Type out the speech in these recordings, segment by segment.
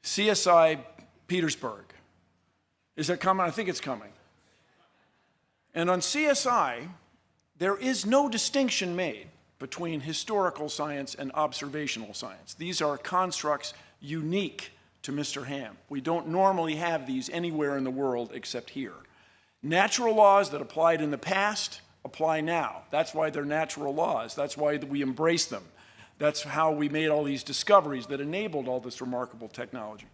CSI Petersburg. Is that coming? I think it's coming. And on CSI, there is no distinction made between historical science and observational science. These are constructs unique to Mr. Ham. We don't normally have these anywhere in the world except here. Natural laws that applied in the past apply now. That's why they're natural laws. That's why we embrace them. That's how we made all these discoveries that enabled all this remarkable technology.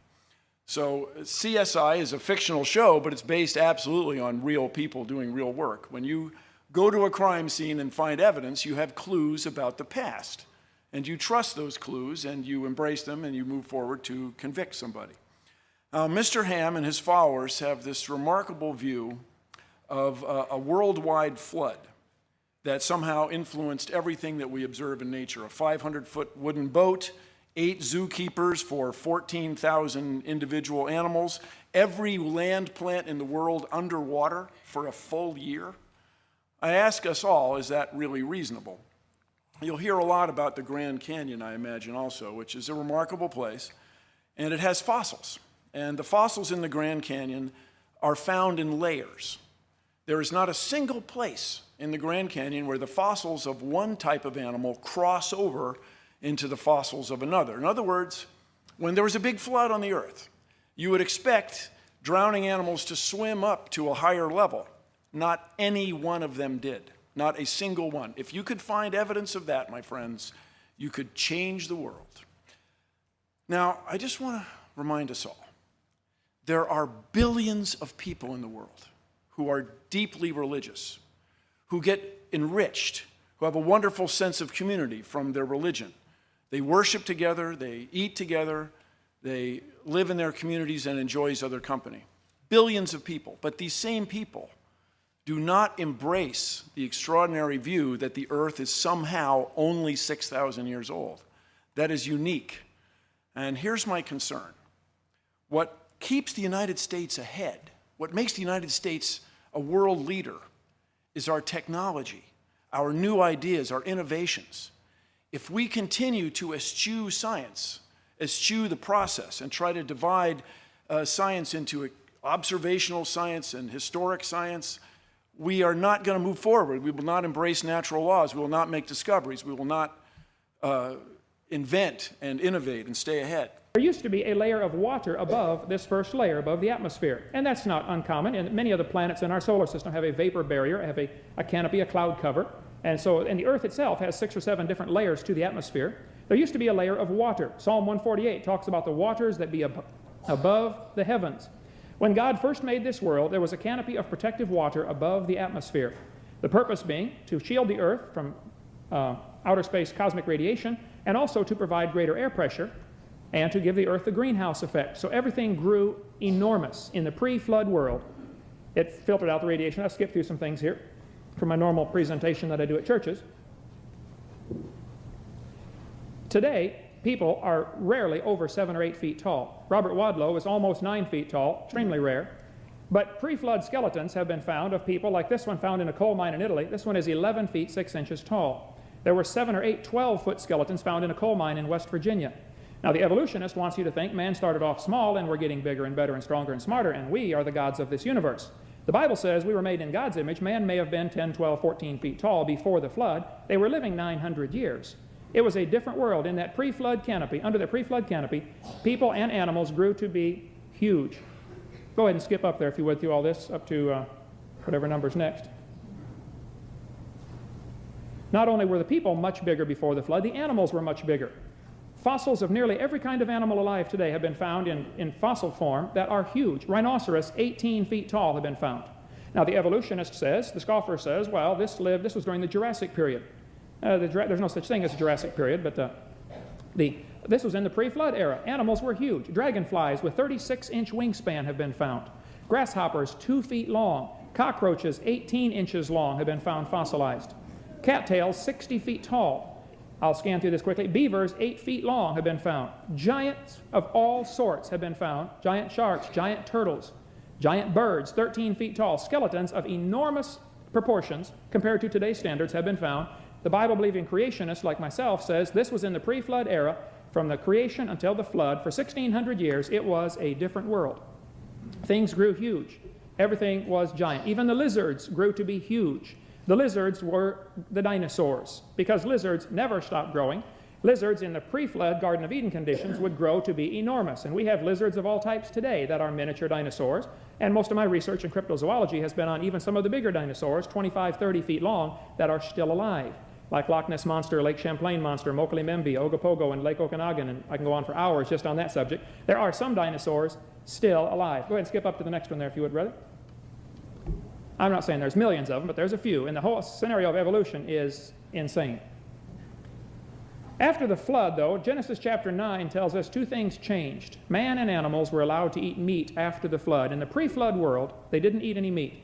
So CSI is a fictional show, but it's based absolutely on real people doing real work. When you go to a crime scene and find evidence, you have clues about the past. And you trust those clues, and you embrace them, and you move forward to convict somebody. Mr. Ham and his followers have this remarkable view of a worldwide flood that somehow influenced everything that we observe in nature. A 500-foot wooden boat, 8 zookeepers for 14,000 individual animals, every land plant in the world underwater for a full year. I ask us all, is that really reasonable? You'll hear a lot about the Grand Canyon, I imagine, also, which is a remarkable place, and it has fossils. And the fossils in the Grand Canyon are found in layers. There is not a single place in the Grand Canyon where the fossils of one type of animal cross over into the fossils of another. In other words, when there was a big flood on the earth, you would expect drowning animals to swim up to a higher level. Not any one of them did. Not a single one. If you could find evidence of that, my friends, you could change the world. Now, I just want to remind us all, there are billions of people in the world who are deeply religious, who get enriched, who have a wonderful sense of community from their religion. They worship together, they eat together, they live in their communities and enjoy each other's company. Billions of people, but these same people do not embrace the extraordinary view that the earth is somehow only 6,000 years old. That is unique. And here's my concern. What keeps the United States ahead, what makes the United States a world leader, is our technology, our new ideas, our innovations. If we continue to eschew science, eschew the process, and try to divide science into observational science and historic science, we are not going to move forward. We will not embrace natural laws. We will not make discoveries. We will not invent and innovate and stay ahead. There used to be a layer of water above this first layer, above the atmosphere. And that's not uncommon. And many of the planets in our solar system have a vapor barrier, have a canopy, a cloud cover. And the Earth itself has 6 or 7 different layers to the atmosphere. There used to be a layer of water. Psalm 148 talks about the waters that be above the heavens. When God first made this world, there was a canopy of protective water above the atmosphere. The purpose being to shield the Earth from outer space cosmic radiation, and also to provide greater air pressure, and to give the Earth the greenhouse effect. So everything grew enormous in the pre-flood world. It filtered out the radiation. I'll skip through some things here from my normal presentation that I do at churches. Today, people are rarely over 7 or 8 feet tall. Robert Wadlow is almost 9 feet tall, extremely rare. But pre-flood skeletons have been found of people like this one found in a coal mine in Italy. This one is 11 feet 6 inches tall. There were 7 or 8 12-foot skeletons found in a coal mine in West Virginia. Now, the evolutionist wants you to think man started off small and we're getting bigger and better and stronger and smarter, and we are the gods of this universe. The Bible says we were made in God's image. Man may have been 10, 12, 14 feet tall before the flood. They were living 900 years. It was a different world. In that pre-flood canopy, under the pre-flood canopy, people and animals grew to be huge. Go ahead and skip up there if you would through all this, up to whatever number's next. Not only were the people much bigger before the flood, the animals were much bigger. Fossils of nearly every kind of animal alive today have been found in fossil form that are huge. Rhinoceros, 18 feet tall, have been found. Now, the evolutionist says, the scoffer says, well, this was during the Jurassic period. There's no such thing as a Jurassic period, but this was in the pre-flood era. Animals were huge. Dragonflies with 36-inch wingspan have been found. Grasshoppers, 2 feet long. Cockroaches, 18 inches long, have been found fossilized. Cattails, 60 feet tall. I'll scan through this quickly. Beavers, 8 feet long, have been found. Giants of all sorts have been found. Giant sharks, giant turtles, giant birds, 13 feet tall. Skeletons of enormous proportions compared to today's standards have been found. The Bible-believing creationist like myself says this was in the pre-flood era. from the creation until the flood, for 1,600 years, it was a different world. Things grew huge. Everything was giant. Even the lizards grew to be huge. The lizards were the dinosaurs, because lizards never stopped growing. Lizards in the pre-flood Garden of Eden conditions would grow to be enormous. And we have lizards of all types today that are miniature dinosaurs. And most of my research in cryptozoology has been on even some of the bigger dinosaurs, 25, 30 feet long, that are still alive, like Loch Ness Monster, Lake Champlain Monster, Mokele-Mbembe, Ogopogo, and Lake Okanagan. And I can go on for hours just on that subject. There are some dinosaurs still alive. Go ahead and skip up to the next one there, if you would, brother. I'm not saying there's millions of them, but there's a few. And the whole scenario of evolution is insane. After the flood, though, Genesis chapter 9 tells us two things changed. Man and animals were allowed to eat meat after the flood. In the pre-flood world, they didn't eat any meat.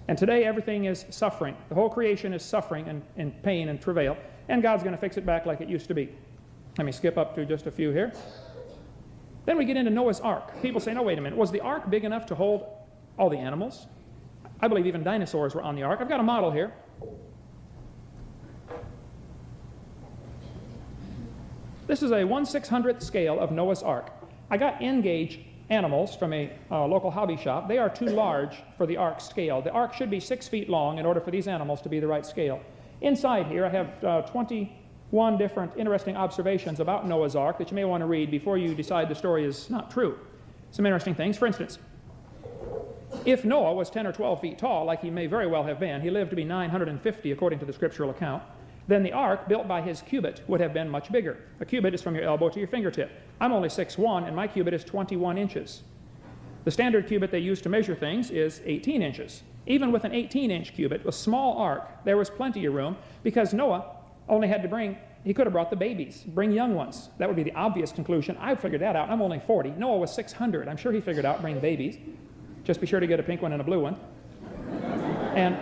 And today, everything is suffering. The whole creation is suffering and pain and travail. And God's going to fix it back like it used to be. Let me skip up to just a few here. Then we get into Noah's Ark. People say, no, wait a minute. Was the ark big enough to hold all the animals? I believe even dinosaurs were on the ark. I've got a model here. This is a 1/600th scale of Noah's Ark. I got N-gauge animals from a local hobby shop. They are too large for the ark scale. The ark should be 6 feet long in order for these animals to be the right scale. Inside here, I have 21 different interesting observations about Noah's Ark that you may want to read before you decide the story is not true. Some interesting things. For instance, if Noah was 10 or 12 feet tall, like he may very well have been, he lived to be 950 according to the scriptural account, then the ark built by his cubit would have been much bigger. A cubit is from your elbow to your fingertip. I'm only 6'1", and my cubit is 21 inches. The standard cubit they use to measure things is 18 inches. Even with an 18-inch cubit, a small ark, there was plenty of room, because Noah only had to bring, he could have brought the babies, bring young ones. That would be the obvious conclusion. I figured that out. I'm only 40. Noah was 600. I'm sure he figured out bring babies. Just be sure to get a pink one and a blue one. And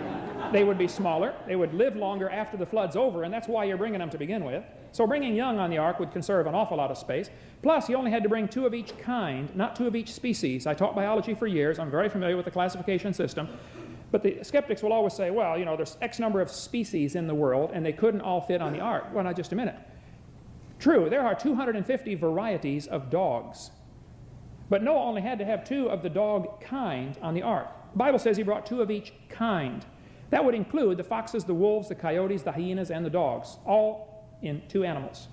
they would be smaller. They would live longer after the flood's over, and that's why you're bringing them to begin with. So bringing young on the ark would conserve an awful lot of space. Plus, you only had to bring 2 of each kind, not 2 of each species. I taught biology for years. I'm very familiar with the classification system. But the skeptics will always say, well, you know, there's X number of species in the world, and they couldn't all fit on the ark. Well, now, just a minute. True, there are 250 varieties of dogs. But Noah only had to have 2 of the dog kind on the ark. The Bible says he brought 2 of each kind. That would include the foxes, the wolves, the coyotes, the hyenas, and the dogs, all in 2 animals.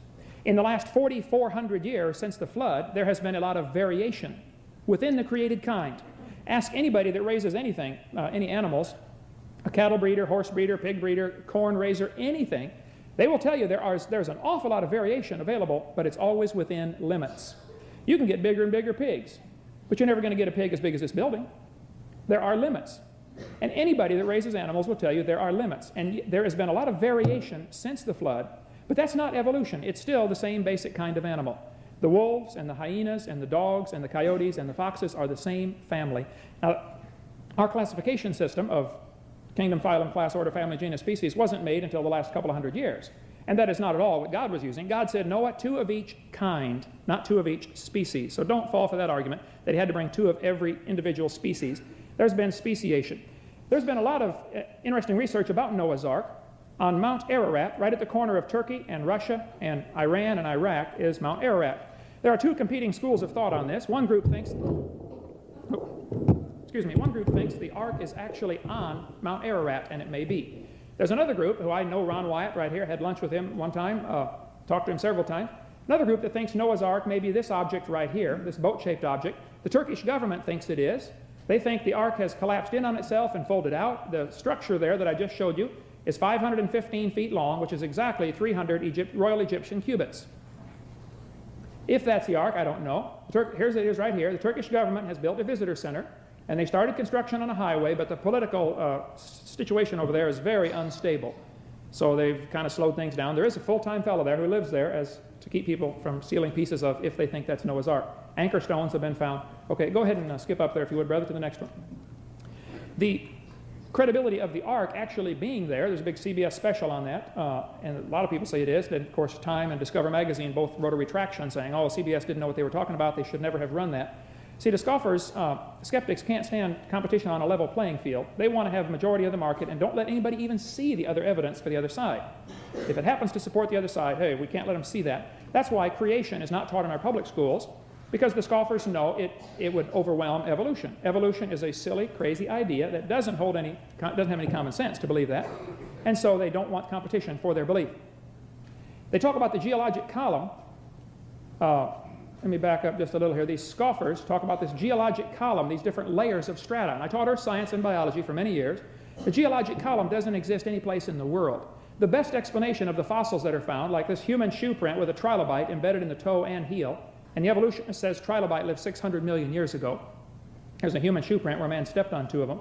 In the last 4,400 years since the flood, there has been a lot of variation within the created kind. Ask anybody that raises anything, any animals, a cattle breeder, horse breeder, pig breeder, corn raiser, anything, they will tell you there's an awful lot of variation available, but it's always within limits. You can get bigger and bigger pigs, but you're never going to get a pig as big as this building. There are limits. And anybody that raises animals will tell you there are limits. And there has been a lot of variation since the flood, but that's not evolution. It's still the same basic kind of animal. The wolves and the hyenas and the dogs and the coyotes and the foxes are the same family. Now, our classification system of kingdom, phylum, class, order, family, genus, species wasn't made until the last couple of hundred years. And that is not at all what God was using. God said, Noah, 2 of each kind, not 2 of each species. So don't fall for that argument that he had to bring 2 of every individual species. There's been speciation. There's been a lot of interesting research about Noah's Ark. On Mount Ararat, right at the corner of Turkey and Russia and Iran and Iraq, is Mount Ararat. There are 2 competing schools of thought on this. One group thinks the Ark is actually on Mount Ararat, and it may be. There's another group, who I know Ron Wyatt right here, had lunch with him one time, talked to him several times. Another group that thinks Noah's Ark may be this object right here, this boat-shaped object. The Turkish government thinks it is. They think the ark has collapsed in on itself and folded out. The structure there that I just showed you is 515 feet long, which is exactly 300 Royal Egyptian cubits. If that's the ark, I don't know. Here's it is right here. The Turkish government has built a visitor center, and they started construction on a highway, but the political situation over there is very unstable. So they've kind of slowed things down. There is a full-time fellow there who lives there to keep people from stealing pieces of, if they think that's Noah's Ark. Anchor stones have been found. Okay, go ahead and skip up there, if you would, brother, to the next one. The credibility of the ark actually being there's a big CBS special on that, and a lot of people say it is. Then, of course, Time and Discover Magazine both wrote a retraction saying, oh, CBS didn't know what they were talking about. They should never have run that. See, the scoffers, skeptics can't stand competition on a level playing field. They want to have majority of the market and don't let anybody even see the other evidence for the other side. If it happens to support the other side, hey, we can't let them see that. That's why creation is not taught in our public schools, because the scoffers know it would overwhelm evolution. Evolution is a silly, crazy idea that doesn't have any common sense to believe that, and so they don't want competition for their belief. They talk about the geologic column. Let me back up just a little here. These scoffers talk about this geologic column, these different layers of strata. And I taught earth science and biology for many years. The geologic column doesn't exist any place in the world. The best explanation of the fossils that are found, like this human shoe print with a trilobite embedded in the toe and heel, and the evolutionist says trilobite lived 600 million years ago. There's a human shoe print where man stepped on two of them.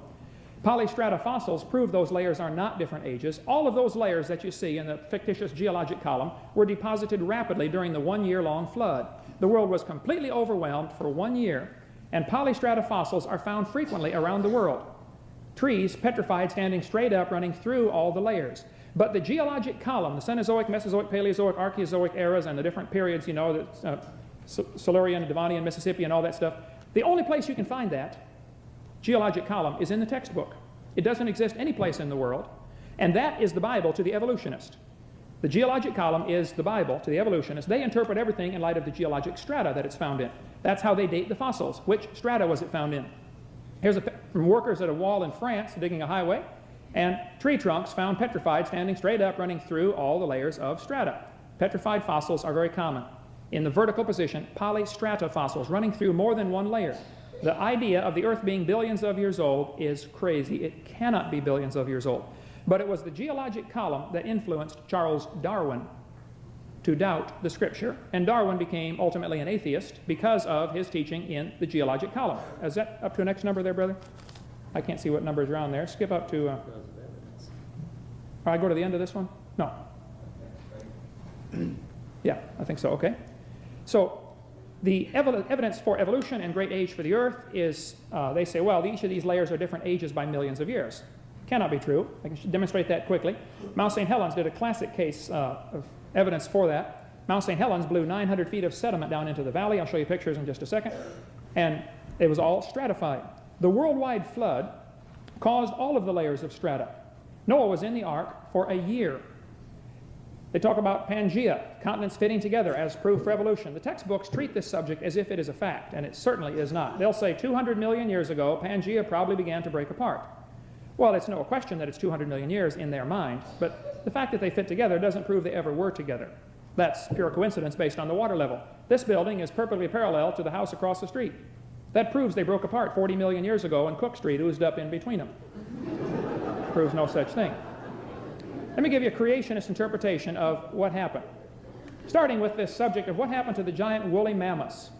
Polystrata fossils prove those layers are not different ages. All of those layers that you see in the fictitious geologic column were deposited rapidly during the one-year-long flood. The world was completely overwhelmed for 1 year, and polystrata fossils are found frequently around the world. Trees petrified, standing straight up, running through all the layers. But the geologic column, the Cenozoic, Mesozoic, Paleozoic, Archaeozoic eras, and the different periods, you know, the Silurian, Devonian, Mississippi, and all that stuff, the only place you can find that geologic column is in the textbook. It doesn't exist any place in the world, and that is the Bible to the evolutionist. The geologic column is the Bible to the evolutionist. They interpret everything in light of the geologic strata that it's found in. That's how they date the fossils. Which strata was it found in? Here's from workers at a wall in France digging a highway, and tree trunks found petrified, standing straight up, running through all the layers of strata. Petrified fossils are very common. In the vertical position, polystrata fossils running through more than one layer. The idea of the Earth being billions of years old is crazy. It cannot be billions of years old. But it was the geologic column that influenced Charles Darwin to doubt the Scripture, and Darwin became ultimately an atheist because of his teaching in the geologic column. Is that up to a next number there, brother? I can't see what numbers are on there. Skip up to... I go to the end of this one? No. Yeah, I think so. Okay. So the evidence for evolution and great age for the Earth is, they say, well, each of these layers are different ages by millions of years. Cannot be true. I can demonstrate that quickly. Mount St. Helens did a classic case of evidence for that. Mount St. Helens blew 900 feet of sediment down into the valley. I'll show you pictures in just a second. And it was all stratified. The worldwide flood caused all of the layers of strata. Noah was in the ark for a year. They talk about Pangea, continents fitting together as proof for evolution. The textbooks treat this subject as if it is a fact, and it certainly is not. They'll say 200 million years ago, Pangea probably began to break apart. Well, it's no question that it's 200 million years in their mind, but the fact that they fit together doesn't prove they ever were together. That's pure coincidence based on the water level. This building is perfectly parallel to the house across the street. That proves they broke apart 40 million years ago and Cook Street oozed up in between them. Proves no such thing. Let me give you a creationist interpretation of what happened. Starting with this subject of what happened to the giant woolly mammoths.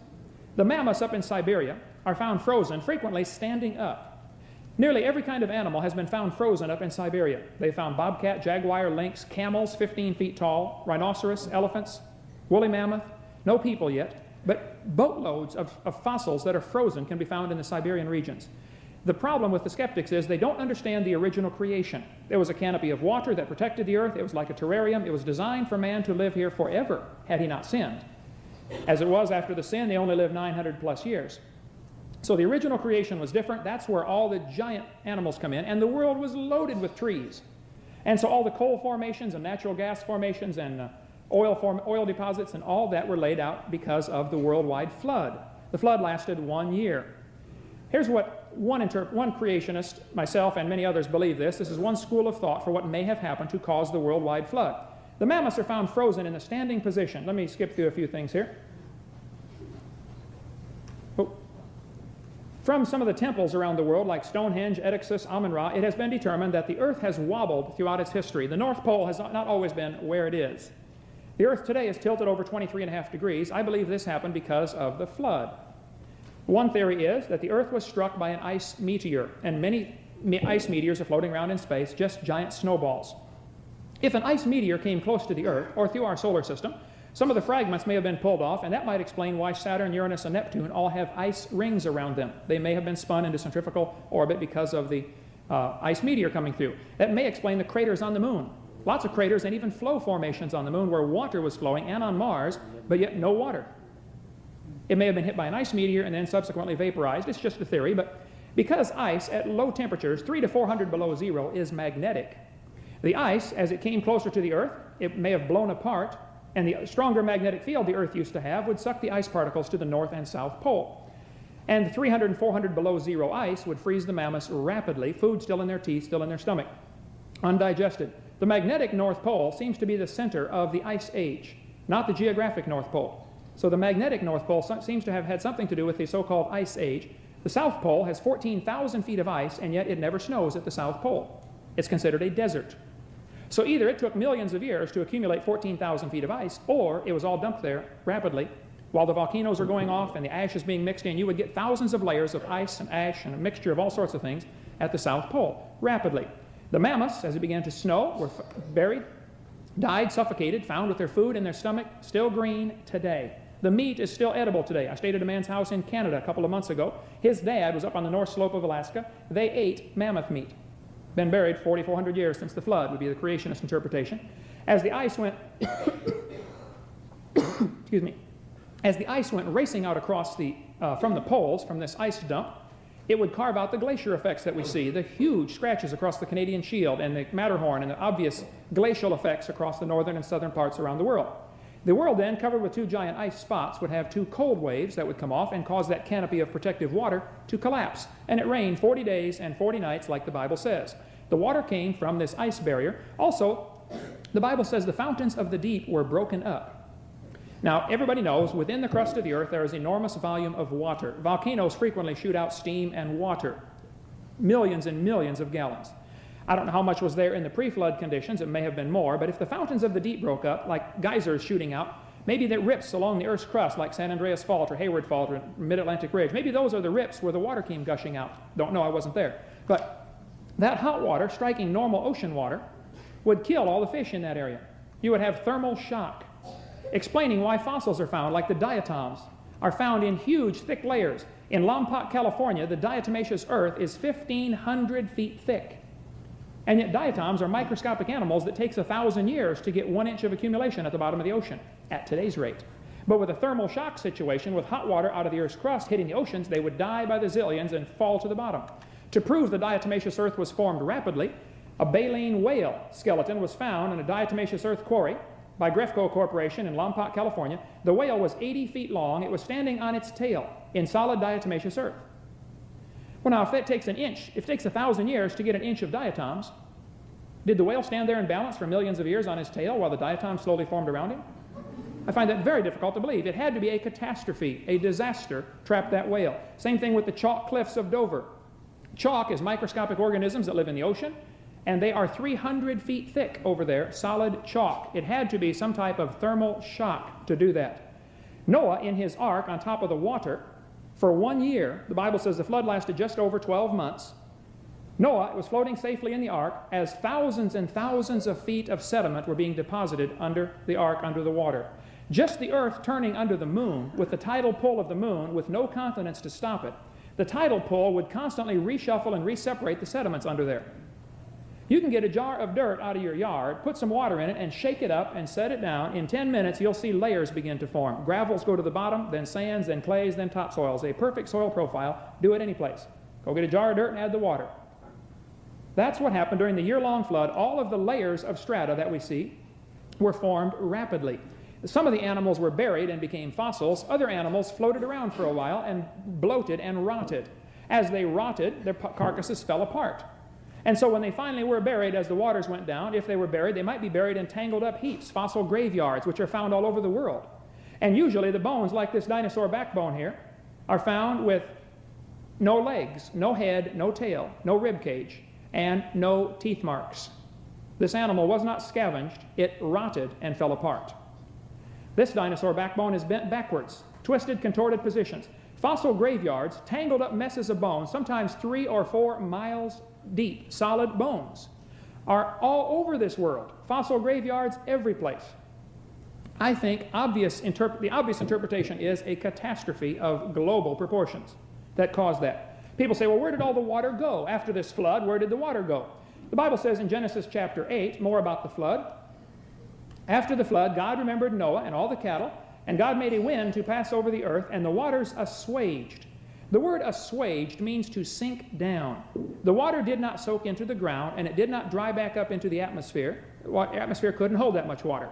The mammoths up in Siberia are found frozen, frequently standing up. Nearly every kind of animal has been found frozen up in Siberia. They found bobcat, jaguar, lynx, camels 15 feet tall, rhinoceros, elephants, woolly mammoth. No people yet, but boatloads of fossils that are frozen can be found in the Siberian regions. The problem with the skeptics is they don't understand the original creation. There was a canopy of water that protected the earth. It was like a terrarium. It was designed for man to live here forever, had he not sinned. As it was after the sin, they only lived 900 plus years. So the original creation was different. That's where all the giant animals come in, and the world was loaded with trees. And so all the coal formations and natural gas formations and oil deposits and all that were laid out because of the worldwide flood. The flood lasted 1 year. Here's what one creationist, myself and many others believe this. This is one school of thought for what may have happened to cause the worldwide flood. The mammoths are found frozen in a standing position. Let me skip through a few things here. From some of the temples around the world, like Stonehenge, Edixus, Amun-Ra, it has been determined that the Earth has wobbled throughout its history. The North Pole has not always been where it is. The Earth today is tilted over 23.5 degrees. I believe this happened because of the flood. One theory is that the Earth was struck by an ice meteor, and many ice meteors are floating around in space, just giant snowballs. If an ice meteor came close to the Earth, or through our solar system, some of the fragments may have been pulled off, and that might explain why Saturn, Uranus, and Neptune all have ice rings around them. They may have been spun into centrifugal orbit because of the ice meteor coming through. That may explain the craters on the moon. Lots of craters and even flow formations on the moon where water was flowing, and on Mars, but yet no water. It may have been hit by an ice meteor and then subsequently vaporized. It's just a theory, but because ice at low temperatures, 300 to 400 below zero, is magnetic, the ice, as it came closer to the Earth, it may have blown apart, and the stronger magnetic field the Earth used to have would suck the ice particles to the North and South Pole. And the 300 and 400 below zero ice would freeze the mammoths rapidly, food still in their teeth, still in their stomach, undigested. The magnetic North Pole seems to be the center of the ice age, not the geographic North Pole. So the magnetic North Pole seems to have had something to do with the so-called ice age. The South Pole has 14,000 feet of ice, and yet it never snows at the South Pole. It's considered a desert. So either it took millions of years to accumulate 14,000 feet of ice, or it was all dumped there rapidly. While the volcanoes are going off and the ash is being mixed in, you would get thousands of layers of ice and ash and a mixture of all sorts of things at the South Pole, rapidly. The mammoths, as it began to snow, were buried, died, suffocated, found with their food in their stomach, still green today. The meat is still edible today. I stayed at a man's house in Canada a couple of months ago. His dad was up on the north slope of Alaska. They ate mammoth meat. Been buried 4,400 years since the flood, would be the creationist interpretation. As the ice went, excuse me, as the ice went racing out across from the poles, from this ice dump, it would carve out the glacier effects that we see, the huge scratches across the Canadian Shield and the Matterhorn and the obvious glacial effects across the northern and southern parts around the world. The world then, covered with two giant ice spots, would have two cold waves that would come off and cause that canopy of protective water to collapse. And it rained 40 days and 40 nights like the Bible says. The water came from this ice barrier. Also, the Bible says the fountains of the deep were broken up. Now, everybody knows within the crust of the earth there is enormous volume of water. Volcanoes frequently shoot out steam and water, millions and millions of gallons. I don't know how much was there in the pre-flood conditions. It may have been more. But if the fountains of the deep broke up, like geysers shooting out, maybe the rips along the Earth's crust, like San Andreas Fault or Hayward Fault or Mid-Atlantic Ridge, maybe those are the rips where the water came gushing out. Don't know, I wasn't there. But that hot water, striking normal ocean water, would kill all the fish in that area. You would have thermal shock, explaining why fossils are found, like the diatoms, are found in huge, thick layers. In Lompoc, California, the diatomaceous earth is 1,500 feet thick. And yet diatoms are microscopic animals that takes 1,000 years to get 1 inch of accumulation at the bottom of the ocean, at today's rate. But with a thermal shock situation, with hot water out of the Earth's crust hitting the oceans, they would die by the zillions and fall to the bottom. To prove the diatomaceous earth was formed rapidly, a baleen whale skeleton was found in a diatomaceous earth quarry by Grefco Corporation in Lompoc, California. The whale was 80 feet long. It was standing on its tail in solid diatomaceous earth. Well, now, if it takes 1,000 years to get 1 inch of diatoms, did the whale stand there in balance for millions of years on his tail while the diatoms slowly formed around him? I find that very difficult to believe. It had to be a catastrophe, a disaster, trapped that whale. Same thing with the chalk cliffs of Dover. Chalk is microscopic organisms that live in the ocean, and they are 300 feet thick over there, solid chalk. It had to be some type of thermal shock to do that. Noah, in his ark on top of the water, for 1 year, the Bible says the flood lasted just over 12 months. Noah was floating safely in the ark as thousands and thousands of feet of sediment were being deposited under the ark, under the water. Just the earth turning under the moon, with the tidal pull of the moon, with no continents to stop it, the tidal pull would constantly reshuffle and reseparate the sediments under there. You can get a jar of dirt out of your yard, put some water in it, and shake it up and set it down. In 10 minutes, you'll see layers begin to form. Gravels go to the bottom, then sands, then clays, then topsoils. A perfect soil profile. Do it any place. Go get a jar of dirt and add the water. That's what happened during the year-long flood. All of the layers of strata that we see were formed rapidly. Some of the animals were buried and became fossils. Other animals floated around for a while and bloated and rotted. As they rotted, their carcasses fell apart. And so when they finally were buried, as the waters went down, if they were buried, they might be buried in tangled up heaps, fossil graveyards, which are found all over the world. And usually the bones, like this dinosaur backbone here, are found with no legs, no head, no tail, no rib cage, and no teeth marks. This animal was not scavenged. It rotted and fell apart. This dinosaur backbone is bent backwards, twisted, contorted positions. Fossil graveyards, tangled up messes of bones, sometimes 3 or 4 miles deep, solid bones, are all over this world. Fossil graveyards every place. I think the obvious interpretation is a catastrophe of global proportions that caused that. People say, well, where did all the water go? After this flood, where did the water go? The Bible says in Genesis chapter 8, more about the flood. After the flood, God remembered Noah and all the cattle, And God made a wind to pass over the earth, and the waters assuaged. The word assuaged means to sink down. The water did not soak into the ground, and it did not dry back up into the atmosphere. The atmosphere couldn't hold that much water.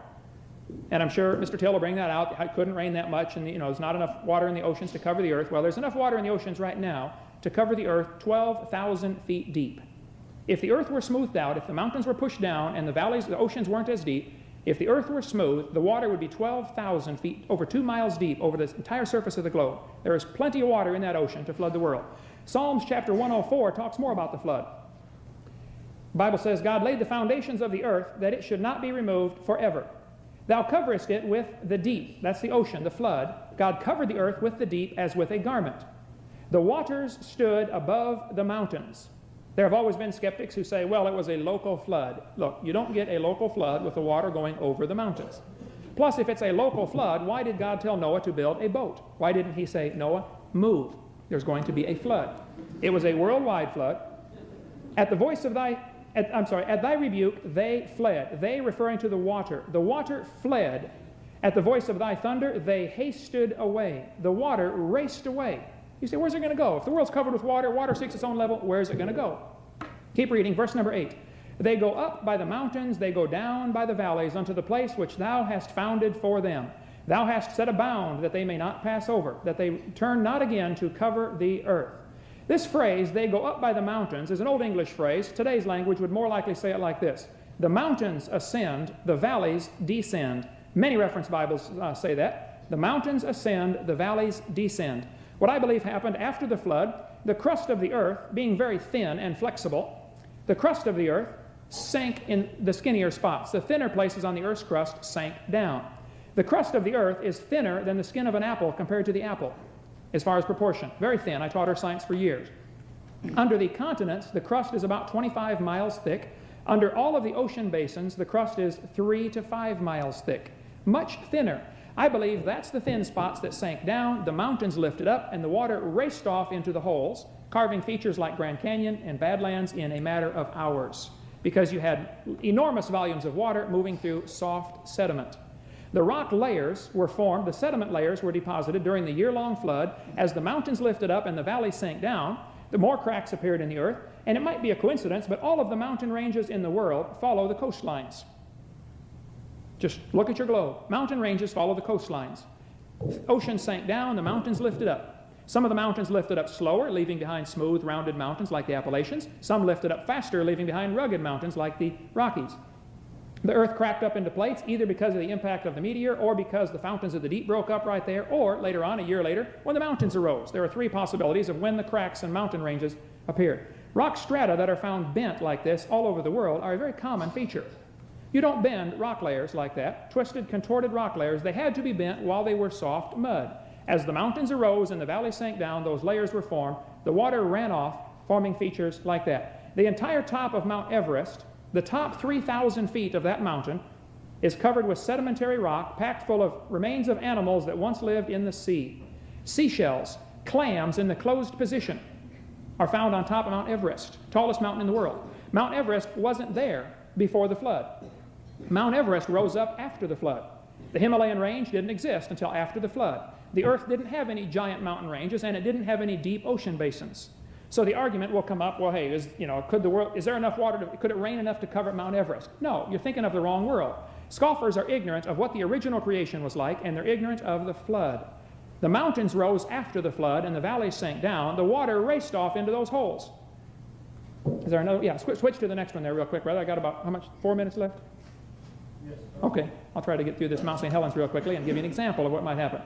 And I'm sure Mr. Till will bring that out. It couldn't rain that much, and there's not enough water in the oceans to cover the earth. Well, there's enough water in the oceans right now to cover the earth 12,000 feet deep. If the earth were smoothed out, if the mountains were pushed down and the valleys, the oceans weren't as deep, if the earth were smooth, the water would be 12,000 feet, over 2 miles deep, over the entire surface of the globe. There is plenty of water in that ocean to flood the world. Psalms chapter 104 talks more about the flood. The Bible says, God laid the foundations of the earth that it should not be removed forever. Thou coverest it with the deep. That's the ocean, the flood. God covered the earth with the deep as with a garment. The waters stood above the mountains. There have always been skeptics who say, well, it was a local flood. Look, you don't get a local flood with the water going over the mountains. Plus, if it's a local flood, why did God tell Noah to build a boat? Why didn't he say, Noah, move? There's going to be a flood. It was a worldwide flood. At the voice of at thy rebuke, they fled. They referring to the water. The water fled. At the voice of thy thunder, they hasted away. The water raced away. You say, where's it going to go? If the world's covered with water, water seeks its own level, where's it going to go? Keep reading, verse number 8. They go up by the mountains, they go down by the valleys, unto the place which thou hast founded for them. Thou hast set a bound that they may not pass over, that they turn not again to cover the earth. This phrase, they go up by the mountains, is an Old English phrase. Today's language would more likely say it like this. The mountains ascend, the valleys descend. Many reference Bibles say that. The mountains ascend, the valleys descend. What I believe happened after the flood, the crust of the earth, being very thin and flexible, the crust of the earth sank in the skinnier spots. The thinner places on the earth's crust sank down. The crust of the earth is thinner than the skin of an apple compared to the apple, as far as proportion. Very thin. I taught earth science for years. Under the continents, the crust is about 25 miles thick. Under all of the ocean basins, the crust is 3 to 5 miles thick. Much thinner. I believe that's the thin spots that sank down, the mountains lifted up, and the water raced off into the holes, carving features like Grand Canyon and Badlands in a matter of hours, because you had enormous volumes of water moving through soft sediment. The rock layers were formed, the sediment layers were deposited during the year-long flood. As the mountains lifted up and the valleys sank down, the more cracks appeared in the earth, and it might be a coincidence, but all of the mountain ranges in the world follow the coastlines. Just look at your globe. Mountain ranges follow the coastlines. Oceans sank down, the mountains lifted up. Some of the mountains lifted up slower, leaving behind smooth, rounded mountains like the Appalachians. Some lifted up faster, leaving behind rugged mountains like the Rockies. The earth cracked up into plates, either because of the impact of the meteor or because the fountains of the deep broke up right there, or later on, a year later, when the mountains arose. There are 3 possibilities of when the cracks and mountain ranges appeared. Rock strata that are found bent like this all over the world are a very common feature. You don't bend rock layers like that, twisted, contorted rock layers. They had to be bent while they were soft mud. As the mountains arose and the valleys sank down, those layers were formed. The water ran off, forming features like that. The entire top of Mount Everest, the top 3,000 feet of that mountain, is covered with sedimentary rock packed full of remains of animals that once lived in the sea. Seashells, clams in the closed position are found on top of Mount Everest, tallest mountain in the world. Mount Everest wasn't there before the flood. Mount Everest rose up after the flood. The Himalayan range didn't exist until after the flood. The earth didn't have any giant mountain ranges, and it didn't have any deep ocean basins. So the argument will come up, well, hey, is there enough water, could it rain enough to cover Mount Everest? No, you're thinking of the wrong world. Scoffers are ignorant of what the original creation was like, and they're ignorant of the flood. The mountains rose after the flood, and the valleys sank down. The water raced off into those holes. Is there another? Yeah, switch to the next one there real quick, brother. I got about, how much, 4 minutes left? Yes. Okay, I'll try to get through this Mount St. Helens real quickly and give you an example of what might happen.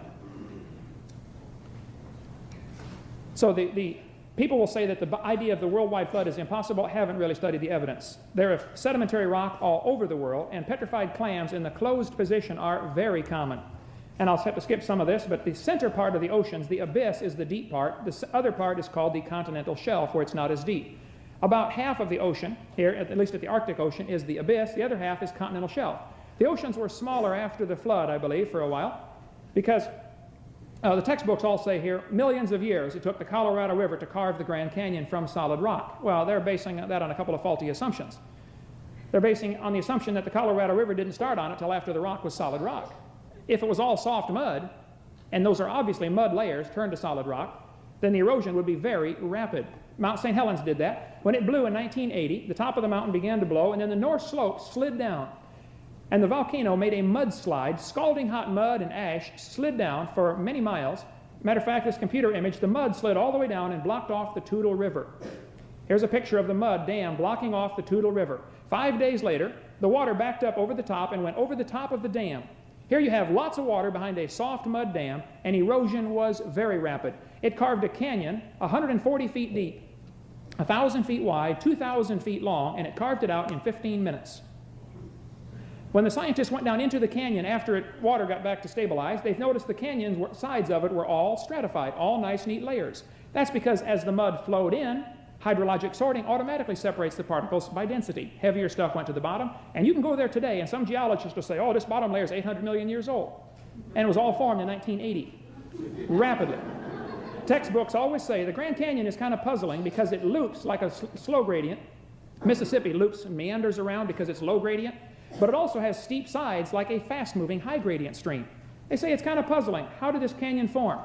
So the people will say that the idea of the worldwide flood is impossible. Haven't really studied the evidence. There are sedimentary rock all over the world, and petrified clams in the closed position are very common. And I'll have to skip some of this, but the center part of the oceans, the abyss, is the deep part. The other part is called the continental shelf, where it's not as deep. About half of the ocean, here, at least at the Arctic Ocean, is the abyss. The other half is continental shelf. The oceans were smaller after the flood, I believe, for a while, because the textbooks all say here, millions of years it took the Colorado River to carve the Grand Canyon from solid rock. Well, they're basing that on a couple of faulty assumptions. They're basing on the assumption that the Colorado River didn't start on it until after the rock was solid rock. If it was all soft mud, and those are obviously mud layers turned to solid rock, then the erosion would be very rapid. Mount St. Helens did that. When it blew in 1980, the top of the mountain began to blow, and then the north slope slid down. And the volcano made a mudslide, scalding hot mud and ash slid down for many miles. Matter of fact, this computer image, the mud slid all the way down and blocked off the Toutle River. Here's a picture of the mud dam blocking off the Toutle River. 5 days later, the water backed up over the top and went over the top of the dam. Here you have lots of water behind a soft mud dam, and erosion was very rapid. It carved a canyon 140 feet deep, 1,000 feet wide, 2,000 feet long, and it carved it out in 15 minutes. When the scientists went down into the canyon after water got back to stabilize, they've noticed the canyon's sides of it were all stratified, all nice, neat layers. That's because as the mud flowed in, hydrologic sorting automatically separates the particles by density. Heavier stuff went to the bottom, and you can go there today, and some geologists will say, oh, this bottom layer is 800 million years old. And it was all formed in 1980, rapidly. Textbooks always say the Grand Canyon is kind of puzzling because it loops like a slow gradient. Mississippi loops and meanders around because it's low gradient, but it also has steep sides like a fast-moving high gradient stream. They say it's kind of puzzling. How did this canyon form?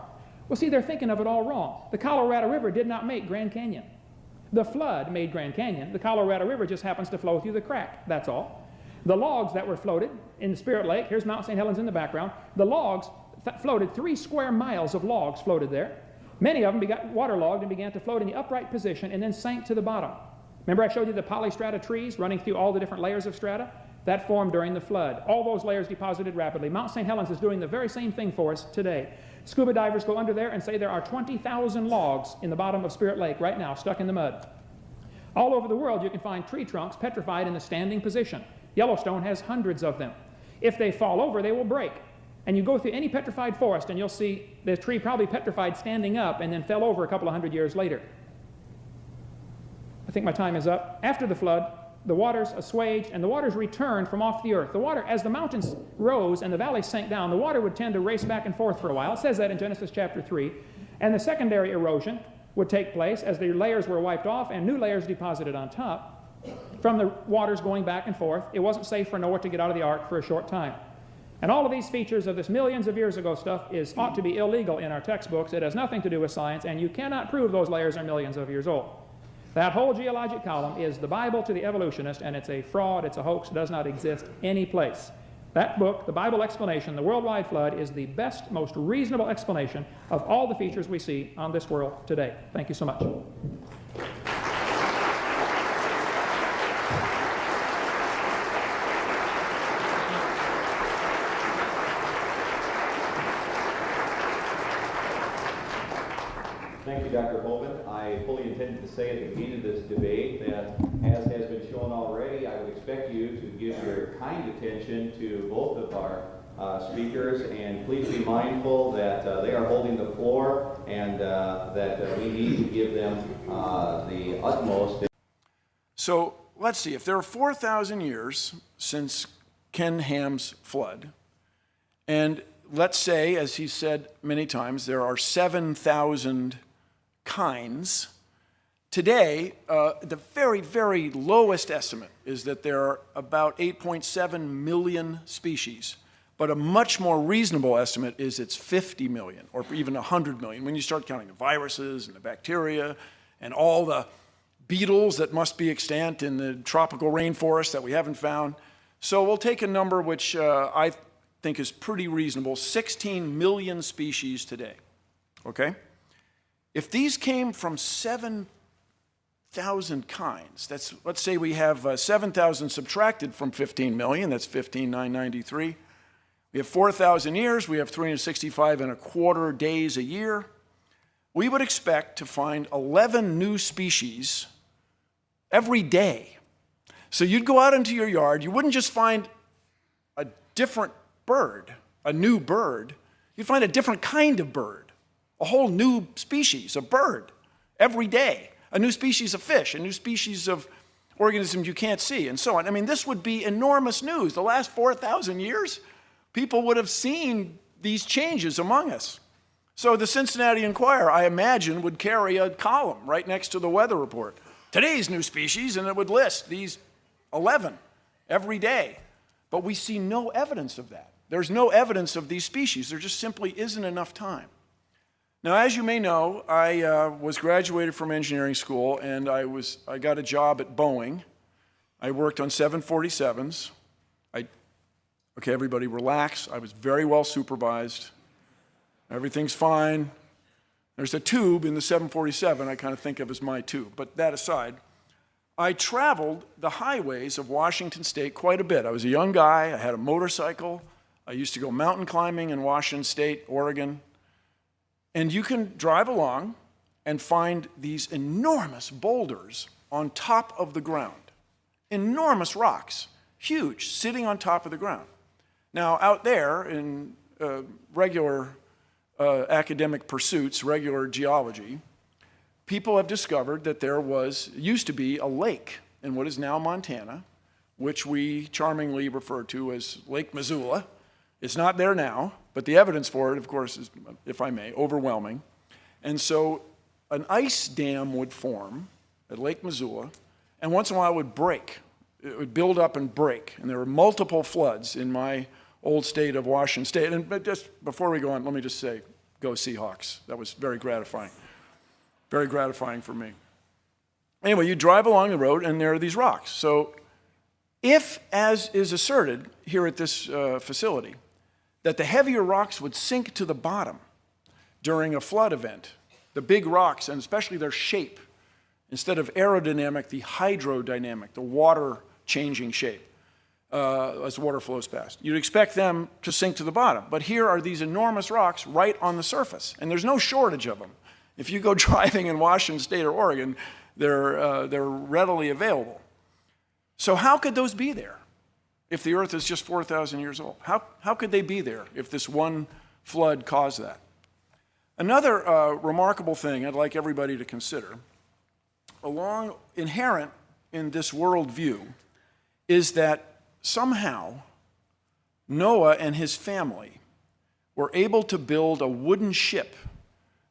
Well, see, they're thinking of it all wrong. The Colorado River did not make Grand Canyon. The flood made Grand Canyon. The Colorado River just happens to flow through the crack, that's all. The logs that were floated in the Spirit Lake, here's Mount St. Helens in the background, the logs floated 3 square miles of logs floated there. Many of them got waterlogged and began to float in the upright position and then sank to the bottom. Remember I showed you the polystrata trees running through all the different layers of strata? That formed during the flood. All those layers deposited rapidly. Mount St. Helens is doing the very same thing for us today. Scuba divers go under there and say there are 20,000 logs in the bottom of Spirit Lake right now, stuck in the mud. All over the world you can find tree trunks petrified in the standing position. Yellowstone has hundreds of them. If they fall over, they will break. And you go through any petrified forest and you'll see the tree probably petrified standing up and then fell over a couple of hundred years later. I think my time is up. After the flood, the waters assuaged and the waters returned from off the earth. The water, as the mountains rose and the valleys sank down, the water would tend to race back and forth for a while. It says that in Genesis chapter 3. And the secondary erosion would take place as the layers were wiped off and new layers deposited on top from the waters going back and forth. It wasn't safe for Noah to get out of the ark for a short time. And all of these features of this millions of years ago stuff ought to be illegal in our textbooks. It has nothing to do with science, and you cannot prove those layers are millions of years old. That whole geologic column is the Bible to the evolutionist, and it's a fraud, it's a hoax, it does not exist any place. That book, the Bible explanation, the worldwide flood, is the best, most reasonable explanation of all the features we see on this world today. Thank you so much. Thank you, Dr. Hovind. I fully intended to say at the beginning of this debate that, as has been shown already, I would expect you to give your kind attention to both of our speakers, and please be mindful that they are holding the floor and that we need to give them the utmost. So let's see, if there are 4,000 years since Ken Ham's flood, and let's say, as he said many times, there are 7,000 kinds. Today, the very, very lowest estimate is that there are about 8.7 million species. But a much more reasonable estimate is it's 50 million or even 100 million when you start counting the viruses and the bacteria and all the beetles that must be extant in the tropical rainforest that we haven't found. So we'll take a number which I think is pretty reasonable, 16 million species today, okay? If these came from 7,000 kinds, let's say we have 7,000 subtracted from 15 million, that's 15,993. We have 4,000 years, we have 365 and a quarter days a year. We would expect to find 11 new species every day. So you'd go out into your yard, you wouldn't just find a different bird, a new bird, you'd find a different kind of bird, a whole new species of bird every day, a new species of fish, a new species of organisms you can't see, and so on. I mean, this would be enormous news. The last 4,000 years, people would have seen these changes among us. So the Cincinnati Enquirer, I imagine, would carry a column right next to the weather report. Today's new species, and it would list these 11 every day. But we see no evidence of that. There's no evidence of these species. There just simply isn't enough time. Now, as you may know, I was graduated from engineering school, and I got a job at Boeing. I worked on 747s. Okay, everybody relax. I was very well supervised. Everything's fine. There's a tube in the 747 I kind of think of as my tube. But that aside, I traveled the highways of Washington State quite a bit. I was a young guy. I had a motorcycle. I used to go mountain climbing in Washington State, Oregon. And you can drive along and find these enormous boulders on top of the ground. Enormous rocks, huge, sitting on top of the ground. Now, out there in regular academic pursuits, regular geology, people have discovered that there used to be a lake in what is now Montana, which we charmingly refer to as Lake Missoula. It's not there now, but the evidence for it, of course, is, if I may, overwhelming. And so an ice dam would form at Lake Missoula, and once in a while it would break. It would build up and break, and there were multiple floods in my old state of Washington State. But just before we go on, let me just say, go Seahawks. That was very gratifying for me. Anyway, you drive along the road, and there are these rocks. So if, as is asserted here at this facility, that the heavier rocks would sink to the bottom during a flood event, the big rocks, and especially their shape, instead of aerodynamic, the hydrodynamic, the water-changing shape, as water flows past. You'd expect them to sink to the bottom. But here are these enormous rocks right on the surface, and there's no shortage of them. If you go driving in Washington State or Oregon, they're readily available. So how could those be there if the Earth is just 4,000 years old? How could they be there if this one flood caused that? Another remarkable thing I'd like everybody to consider, inherent in this worldview, is that somehow Noah and his family were able to build a wooden ship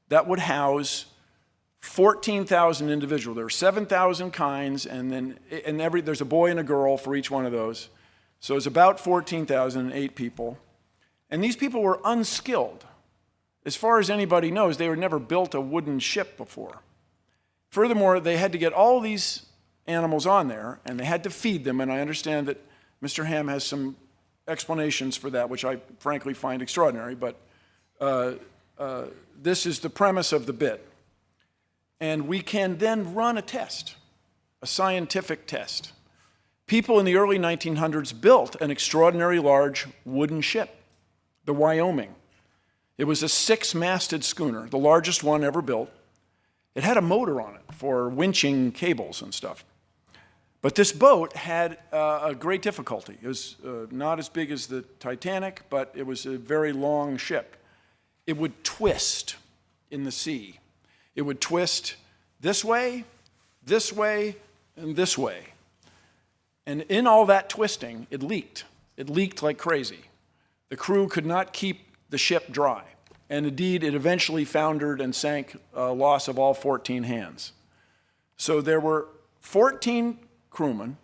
that would house 14,000 individuals. There are 7,000 kinds, and there's a boy and a girl for each one of those. So it's about 14,008 people. And these people were unskilled. As far as anybody knows, they had never built a wooden ship before. Furthermore, they had to get all these animals on there, and they had to feed them, and I understand that Mr. Ham has some explanations for that, which I frankly find extraordinary, but this is the premise of the bit. And we can then run a test, a scientific test. People in the early 1900s built an extraordinarily large wooden ship, the Wyoming. It was a 6-masted schooner, the largest one ever built. It had a motor on it for winching cables and stuff. But this boat had a great difficulty. It was not as big as the Titanic, but it was a very long ship. It would twist in the sea. It would twist this way, and this way. And in all that twisting, it leaked. It leaked like crazy. The crew could not keep the ship dry. And indeed, it eventually foundered and sank, loss of all 14 hands. So there were 14 crewmen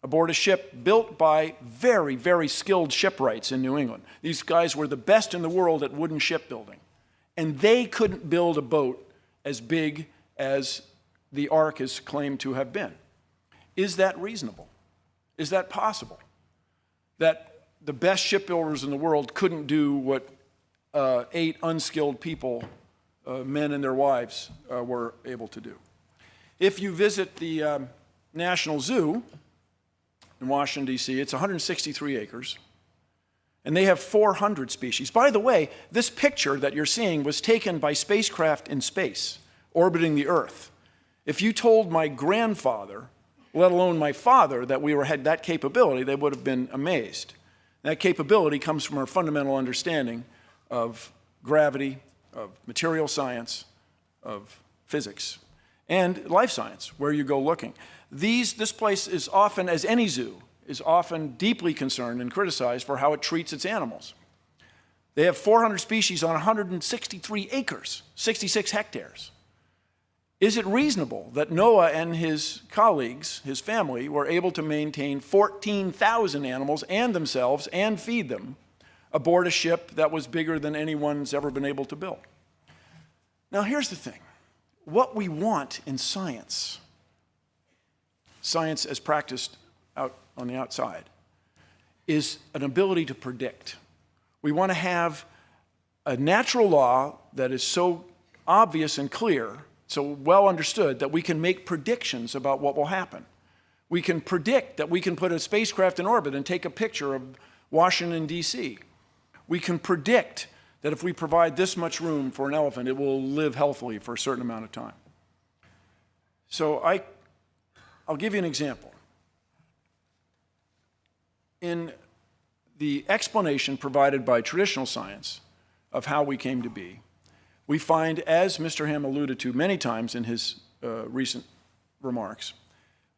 aboard a ship built by very, very skilled shipwrights in New England. These guys were the best in the world at wooden shipbuilding. And they couldn't build a boat as big as the Ark is claimed to have been. Is that reasonable? Is that possible? That the best shipbuilders in the world couldn't do what 8 unskilled people, men and their wives, were able to do. If you visit the National Zoo in Washington, D.C., it's 163 acres, and they have 400 species. By the way, this picture that you're seeing was taken by spacecraft in space, orbiting the Earth. If you told my grandfather, let alone my father, that we had that capability, they would have been amazed. That capability comes from our fundamental understanding of gravity, of material science, of physics, and life science, where you go looking. This place is often, as any zoo, is often deeply concerned and criticized for how it treats its animals. They have 400 species on 163 acres, 66 hectares. Is it reasonable that Noah and his colleagues, his family, were able to maintain 14,000 animals and themselves and feed them aboard a ship that was bigger than anyone's ever been able to build. Now, here's the thing. What we want in science as practiced out on the outside, is an ability to predict. We want to have a natural law that is so obvious and clear, so well understood, that we can make predictions about what will happen. We can predict that we can put a spacecraft in orbit and take a picture of Washington, D.C. We can predict that if we provide this much room for an elephant, it will live healthily for a certain amount of time. So I'll give you an example. In the explanation provided by traditional science of how we came to be, we find, as Mr. Ham alluded to many times in his recent remarks,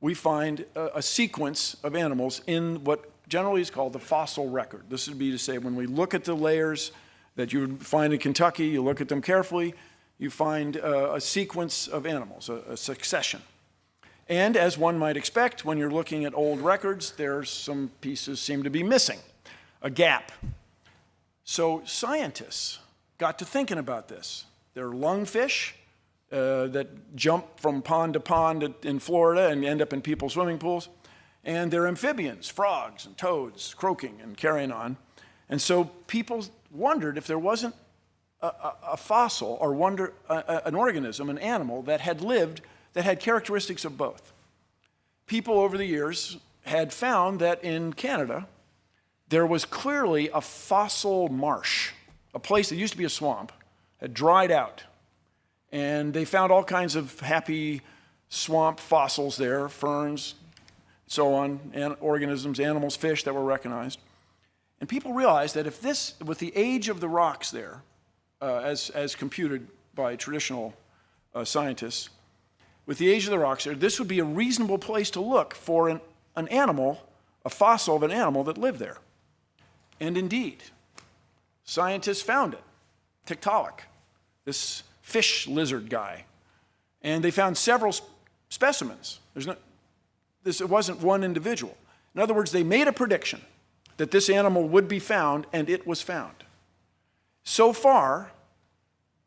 we find a sequence of animals in what generally is called the fossil record. This would be to say, when we look at the layers that you would find in Kentucky, you look at them carefully, you find a sequence of animals, a succession. And as one might expect, when you're looking at old records, there's some pieces seem to be missing, a gap. So scientists got to thinking about this. There are lungfish that jump from pond to pond in Florida and end up in people's swimming pools. And there are amphibians, frogs and toads, croaking and carrying on. And so people wondered if there wasn't a fossil or an organism, an animal that had lived, that had characteristics of both. People over the years had found that in Canada, there was clearly a fossil marsh, a place that used to be a swamp, had dried out. And they found all kinds of happy swamp fossils there, ferns, so on, organisms, animals, fish that were recognized. And people realized that if this, with the age of the rocks there, as computed by traditional scientists, with the age of the rocks there, this would be a reasonable place to look for an animal, a fossil of an animal that lived there. And indeed, scientists found it, Tiktaalik, this fish lizard guy. And they found several specimens. It wasn't one individual. In other words, they made a prediction that this animal would be found, and it was found. So far,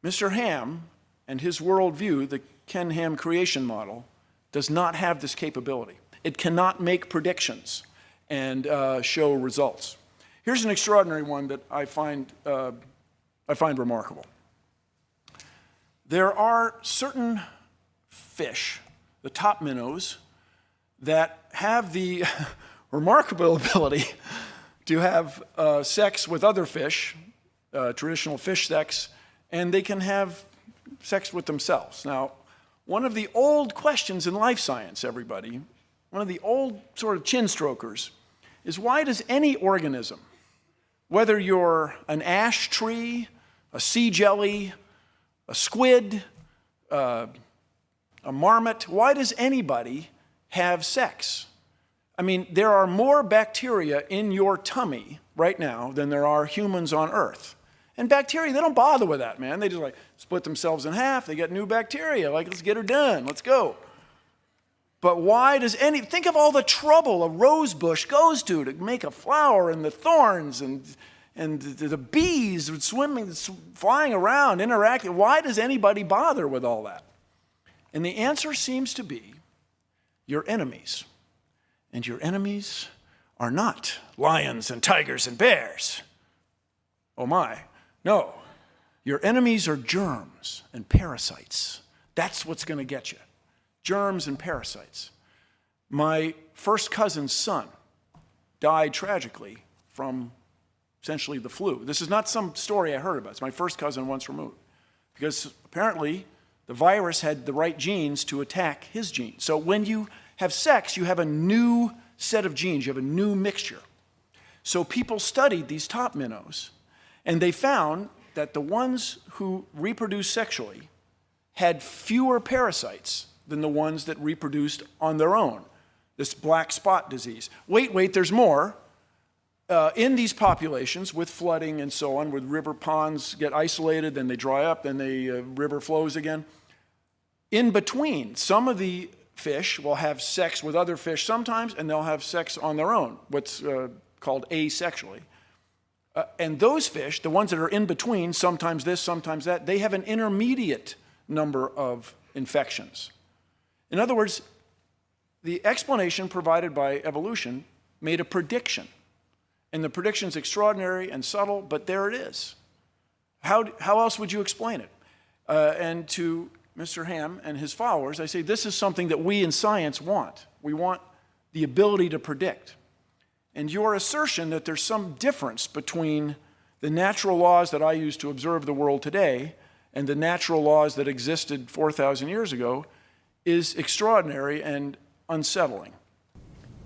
Mr. Ham and his worldview, the Ken Ham creation model, does not have this capability. It cannot make predictions and show results. Here's an extraordinary one that I find remarkable. There are certain fish, the top minnows, that have the remarkable ability to have sex with other fish, traditional fish sex, and they can have sex with themselves. Now, one of the old questions in life science, everybody, one of the old sort of chin strokers, is why does any organism, whether you're an ash tree, a sea jelly, a squid, a marmot, why does anybody have sex? I mean, there are more bacteria in your tummy right now than there are humans on Earth. And bacteria, they don't bother with that, man. They just like split themselves in half. They get new bacteria. Like, let's get her done. Let's go. But why does think of all the trouble a rose bush goes to make a flower, and the thorns and the bees swimming, flying around, interacting. Why does anybody bother with all that? And the answer seems to be your enemies. And your enemies are not lions and tigers and bears. Oh my. No. Your enemies are germs and parasites. That's what's going to get you. Germs and parasites. My first cousin's son died tragically from essentially the flu. This is not some story I heard about. It's my first cousin once removed. Because apparently the virus had the right genes to attack his genes. So when you have sex, you have a new set of genes. You have a new mixture. So people studied these top minnows, and they found that the ones who reproduced sexually had fewer parasites than the ones that reproduced on their own. This black spot disease. Wait, there's more. In these populations, with flooding and so on, with river ponds get isolated, then they dry up, then the river flows again. In between, some of the fish will have sex with other fish sometimes, and they'll have sex on their own, what's called asexually. And those fish, the ones that are in between, sometimes this, sometimes that, they have an intermediate number of infections. In other words, the explanation provided by evolution made a prediction. And the prediction's extraordinary and subtle, but there it is. How else would you explain it? And to Mr. Ham and his followers, I say this is something that we in science want. We want the ability to predict. And your assertion that there's some difference between the natural laws that I use to observe the world today and the natural laws that existed 4,000 years ago is extraordinary and unsettling.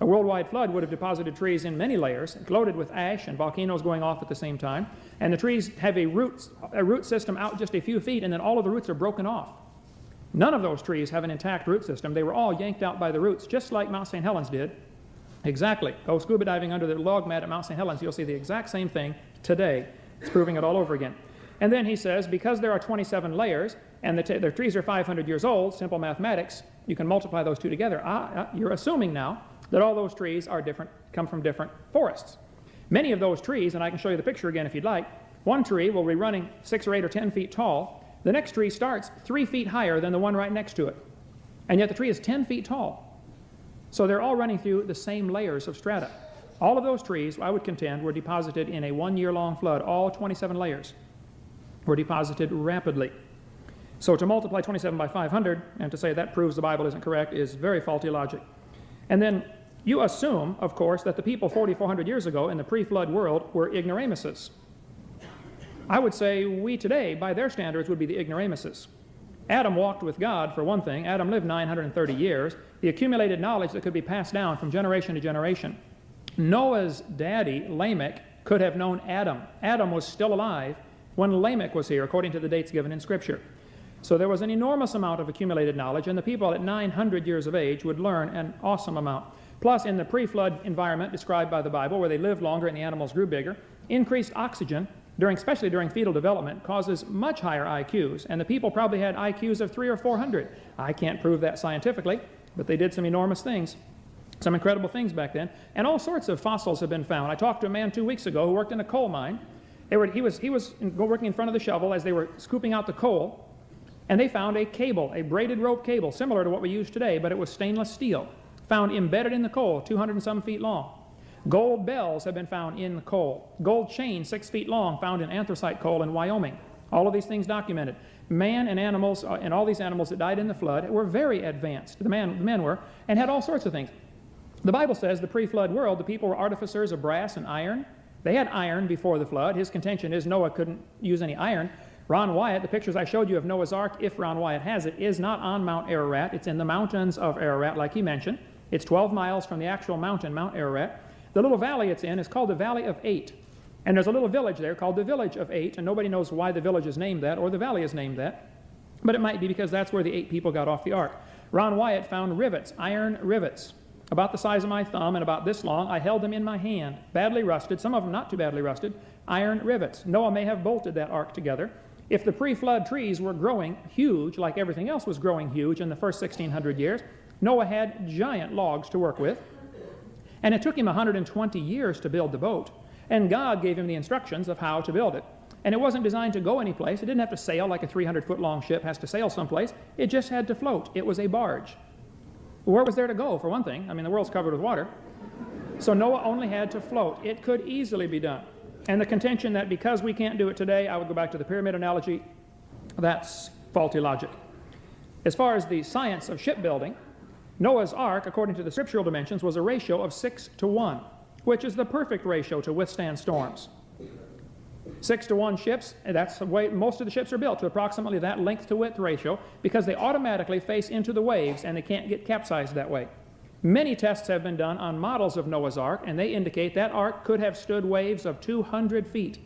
A worldwide flood would have deposited trees in many layers, loaded with ash and volcanoes going off at the same time. And the trees have a root system out just a few feet, and then all of the roots are broken off. None of those trees have an intact root system. They were all yanked out by the roots, just like Mount St. Helens did. Exactly. Go scuba diving under the log mat at Mount St. Helens. You'll see the exact same thing today. It's proving it all over again. And then he says, because there are 27 layers, and the trees are 500 years old, simple mathematics, you can multiply those two together. You're assuming now that all those trees are different, come from different forests. Many of those trees, and I can show you the picture again if you'd like, one tree will be running 6 or 8 or 10 feet tall. The next tree starts 3 feet higher than the one right next to it. And yet the tree is 10 feet tall. So they're all running through the same layers of strata. All of those trees, I would contend, were deposited in a 1-year-long flood. All 27 layers were deposited rapidly. So to multiply 27 by 500 and to say that proves the Bible isn't correct is very faulty logic. And then you assume, of course, that the people 4,400 years ago in the pre-flood world were ignoramuses. I would say we today, by their standards, would be the ignoramuses. Adam walked with God, for one thing. Adam lived 930 years. The accumulated knowledge that could be passed down from generation to generation. Noah's daddy, Lamech, could have known Adam. Adam was still alive when Lamech was here, according to the dates given in Scripture. So there was an enormous amount of accumulated knowledge, and the people at 900 years of age would learn an awesome amount. Plus, in the pre-flood environment described by the Bible, where they lived longer and the animals grew bigger, increased oxygen, especially during fetal development, causes much higher IQs, and the people probably had IQs of 300 or 400. I can't prove that scientifically, but they did some enormous things, some incredible things back then, and all sorts of fossils have been found. I talked to a man 2 weeks ago who worked in a coal mine. He was working in front of the shovel as they were scooping out the coal, and they found a cable, a braided rope cable, similar to what we use today, but it was stainless steel, found embedded in the coal, 200 and some feet long. Gold bells have been found in the coal. Gold chain 6 feet long found in anthracite coal in Wyoming. All of these things documented. Man and animals, and all these animals that died in the flood were very advanced. The men were, and had all sorts of things. The Bible says the pre-flood world, the people were artificers of brass and iron. They had iron before the flood. His contention is Noah couldn't use any iron. Ron Wyatt, the pictures I showed you of Noah's Ark, if Ron Wyatt has it, is not on Mount Ararat. It's in the mountains of Ararat, like he mentioned. It's 12 miles from the actual mountain, Mount Ararat. The little valley it's in is called the Valley of 8. And there's a little village there called the Village of 8, and nobody knows why the village is named that or the valley is named that. But it might be because that's where the 8 people got off the ark. Ron Wyatt found rivets, iron rivets, about the size of my thumb and about this long. I held them in my hand, badly rusted, some of them not too badly rusted, iron rivets. Noah may have bolted that ark together. If the pre-flood trees were growing huge, like everything else was growing huge in the first 1,600 years, Noah had giant logs to work with. And it took him 120 years to build the boat. And God gave him the instructions of how to build it. And it wasn't designed to go anyplace. It didn't have to sail like a 300-foot-long ship has to sail someplace. It just had to float. It was a barge. Where was there to go, for one thing? I mean, the world's covered with water. So Noah only had to float. It could easily be done. And the contention that because we can't do it today, I would go back to the pyramid analogy, that's faulty logic. As far as the science of shipbuilding, Noah's Ark, according to the scriptural dimensions, was a ratio of 6-to-1, which is the perfect ratio to withstand storms. 6-to-1 ships, and that's the way most of the ships are built, to approximately that length to width ratio, because they automatically face into the waves and they can't get capsized that way. Many tests have been done on models of Noah's Ark, and they indicate that ark could have stood waves of 200 feet.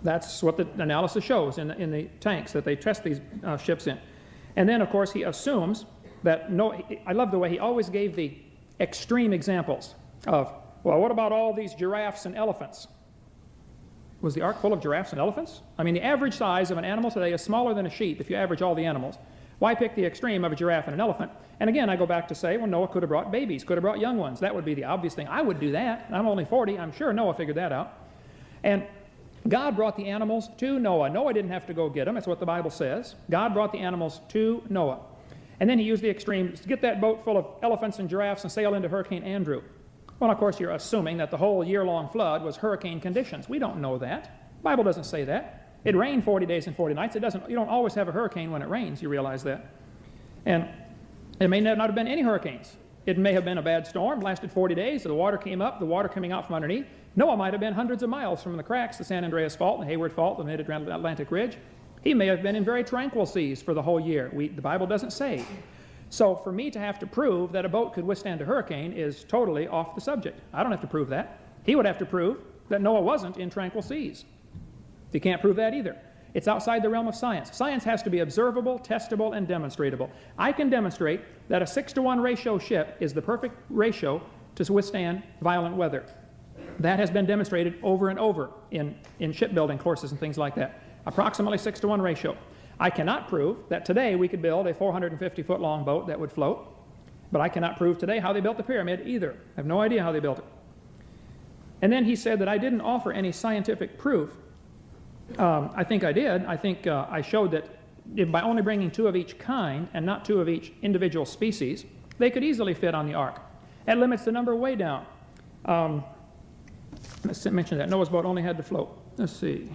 That's what the analysis shows in the tanks that they test these ships in. And then, of course, he assumes that I love the way he always gave the extreme examples of, well, what about all these giraffes and elephants? Was the ark full of giraffes and elephants? I mean, the average size of an animal today is smaller than a sheep if you average all the animals. Why pick the extreme of a giraffe and an elephant? And again, I go back to say, well, Noah could have brought babies, could have brought young ones. That would be the obvious thing. I would do that. I'm only 40. I'm sure Noah figured that out. And God brought the animals to Noah. Noah didn't have to go get them. That's what the Bible says. God brought the animals to Noah. And then he used the extremes to get that boat full of elephants and giraffes and sail into Hurricane Andrew. Well, of course, you're assuming that the whole year-long flood was hurricane conditions. We don't know that. The Bible doesn't say that. It rained 40 days and 40 nights. You don't always have a hurricane when it rains. You realize that. And it may not have been any hurricanes. It may have been a bad storm, lasted 40 days. The water came up, the water coming out from underneath. Noah might have been hundreds of miles from the cracks, the San Andreas Fault, the Hayward Fault, the Mid-Atlantic Ridge. He may have been in very tranquil seas for the whole year. The Bible doesn't say. So for me to have to prove that a boat could withstand a hurricane is totally off the subject. I don't have to prove that. He would have to prove that Noah wasn't in tranquil seas. He can't prove that either. It's outside the realm of science. Science has to be observable, testable, and demonstratable. I can demonstrate that a 6-to-1 ratio ship is the perfect ratio to withstand violent weather. That has been demonstrated over and over in shipbuilding courses and things like that. Approximately 6-to-1 ratio. I cannot prove that today we could build a 450-foot long boat that would float, but I cannot prove today how they built the pyramid either. I have no idea how they built it. And then he said that I didn't offer any scientific proof. I think I did. I think I showed that if by only bringing 2 of each kind and not 2 of each individual species, they could easily fit on the ark. That limits the number way down. Let's mention that. Noah's boat only had to float. Let's see.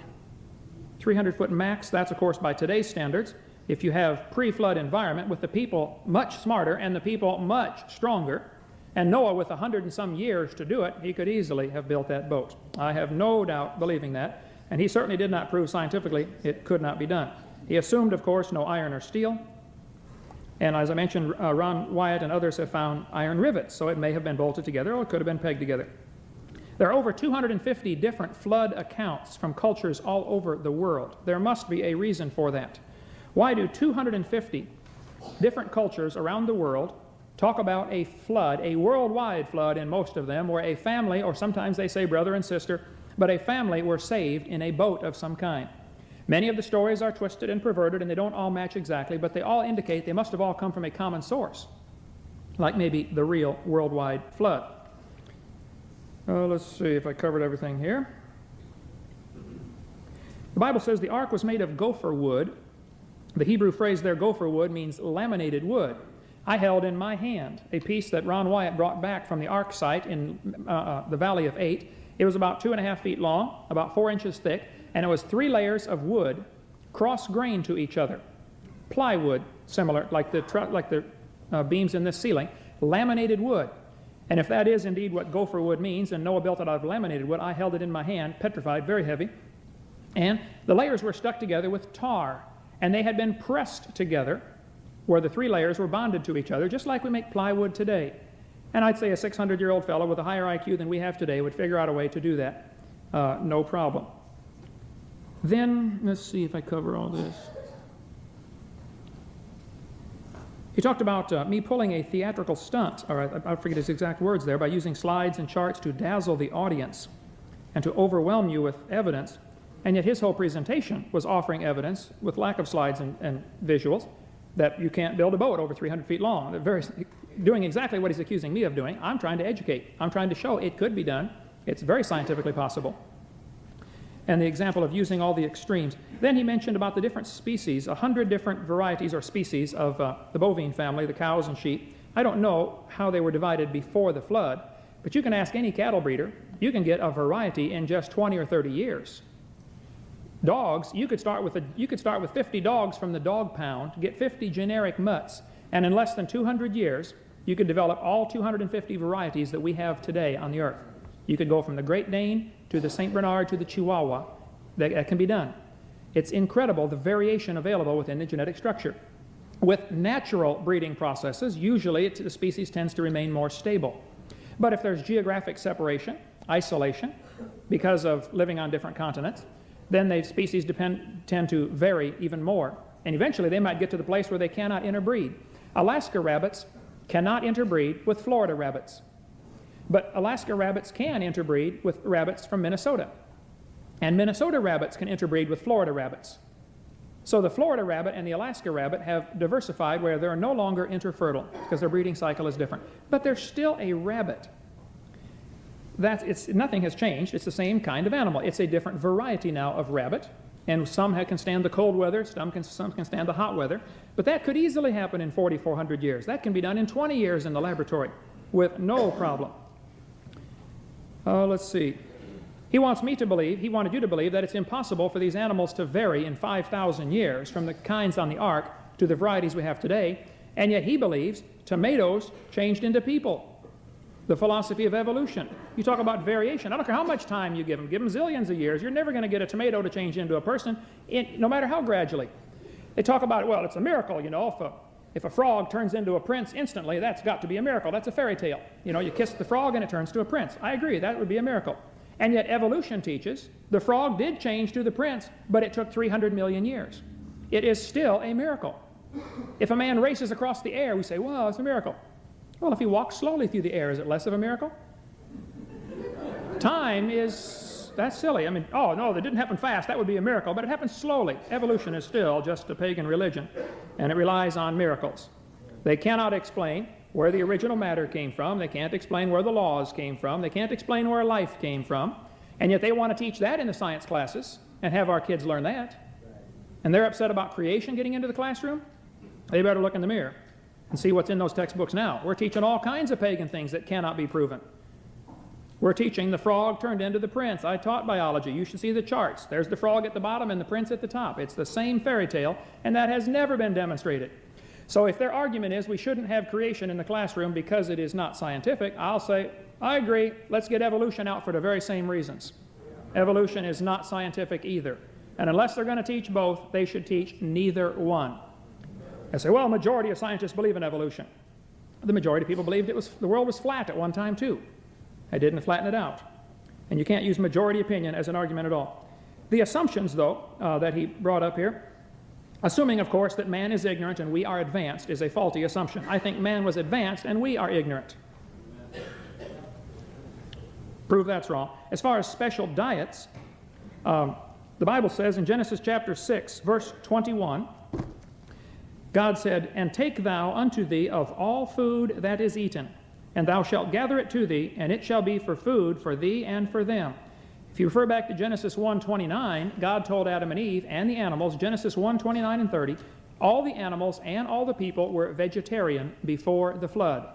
300-foot max. That's, of course, by today's standards. If you have pre-flood environment with the people much smarter and the people much stronger, and Noah with 100 and some years to do it, he could easily have built that boat. I have no doubt believing that. And he certainly did not prove scientifically it could not be done. He assumed, of course, no iron or steel. And as I mentioned, Ron Wyatt and others have found iron rivets, so it may have been bolted together or it could have been pegged together. There are over 250 different flood accounts from cultures all over the world. There must be a reason for that. Why do 250 different cultures around the world talk about a flood, a worldwide flood in most of them, where a family, or sometimes they say brother and sister, but a family were saved in a boat of some kind? Many of the stories are twisted and perverted, and they don't all match exactly, but they all indicate they must have all come from a common source, like maybe the real worldwide flood. Let's see if I covered everything here. The Bible says the ark was made of gopher wood. The Hebrew phrase there, gopher wood, means laminated wood. I held in my hand a piece that Ron Wyatt brought back from the ark site in the Valley of 8. It was about 2.5 feet long, about 4 inches thick, and it was 3 layers of wood cross-grained to each other. Plywood, similar, like the beams in this ceiling, laminated wood. And if that is indeed what gopher wood means, and Noah built it out of laminated wood, I held it in my hand, petrified, very heavy. And the layers were stuck together with tar, and they had been pressed together where the 3 layers were bonded to each other, just like we make plywood today. And I'd say a 600-year-old fellow with a higher IQ than we have today would figure out a way to do that. No problem. Then, let's see if I cover all this. He talked about me pulling a theatrical stunt, or I forget his exact words there, by using slides and charts to dazzle the audience and to overwhelm you with evidence. And yet his whole presentation was offering evidence with lack of slides and visuals that you can't build a boat over 300 feet long. Doing exactly what he's accusing me of doing. I'm trying to educate. I'm trying to show it could be done. It's very scientifically possible. And the example of using all the extremes. Then he mentioned about the different species, 100 different varieties or species of the bovine family, the cows and sheep. I don't know how they were divided before the flood, but you can ask any cattle breeder. You can get a variety in just 20 or 30 years. Dogs, you could start with 50 dogs from the dog pound, get 50 generic mutts, and in less than 200 years, you could develop all 250 varieties that we have today on the earth. You could go from the Great Dane to the St. Bernard to the Chihuahua. That can be done. It's incredible the variation available within the genetic structure. With natural breeding processes, usually the species tends to remain more stable. But if there's geographic separation, isolation, because of living on different continents, then the species tend to vary even more. And eventually they might get to the place where they cannot interbreed. Alaska rabbits cannot interbreed with Florida rabbits. But Alaska rabbits can interbreed with rabbits from Minnesota. And Minnesota rabbits can interbreed with Florida rabbits. So the Florida rabbit and the Alaska rabbit have diversified where they're no longer interfertile because their breeding cycle is different. But they're still a rabbit. Nothing has changed. It's the same kind of animal. It's a different variety now of rabbit. And some can stand the cold weather, some can stand the hot weather. But that could easily happen in 4,400 years. That can be done in 20 years in the laboratory with no problem. Let's see. He wanted you to believe that it's impossible for these animals to vary in 5,000 years from the kinds on the ark to the varieties we have today, and yet he believes tomatoes changed into people. The philosophy of evolution. You talk about variation. I don't care how much time you give them zillions of years, you're never going to get a tomato to change into a person, no matter how gradually. They talk about, well, it's a miracle, you know, if a frog turns into a prince instantly, that's got to be a miracle. That's a fairy tale. You know, you kiss the frog and it turns to a prince. I agree, that would be a miracle. And yet evolution teaches the frog did change to the prince, but it took 300 million years. It is still a miracle. If a man races across the air, we say, well, it's a miracle. Well, if he walks slowly through the air, is it less of a miracle? Time is, that's silly. I mean, oh no, that didn't happen fast. That would be a miracle, but it happens slowly. Evolution is still just a pagan religion, and it relies on miracles. They cannot explain where the original matter came from. They can't explain where the laws came from. They can't explain where life came from. And yet they want to teach that in the science classes and have our kids learn that. And they're upset about creation getting into the classroom. They better look in the mirror and see what's in those textbooks now. We're teaching all kinds of pagan things that cannot be proven. We're teaching the frog turned into the prince. I taught biology. You should see the charts. There's the frog at the bottom and the prince at the top. It's the same fairy tale, and that has never been demonstrated. So if their argument is we shouldn't have creation in the classroom because it is not scientific, I'll say, I agree. Let's get evolution out for the very same reasons. Evolution is not scientific either. And unless they're going to teach both, they should teach neither one. I say, well, a majority of scientists believe in evolution. The majority of people believed the world was flat at one time too. I didn't flatten it out. And you can't use majority opinion as an argument at all. The assumptions, though, that he brought up here, assuming, of course, that man is ignorant and we are advanced, is a faulty assumption. I think man was advanced and we are ignorant. Prove that's wrong. As far as special diets, the Bible says in Genesis chapter 6, verse 21, God said, and take thou unto thee of all food that is eaten, and thou shalt gather it to thee, and it shall be for food for thee and for them. If you refer back to Genesis 1:29, God told Adam and Eve and the animals, Genesis 1:29 and 30, all the animals and all the people were vegetarian before the flood.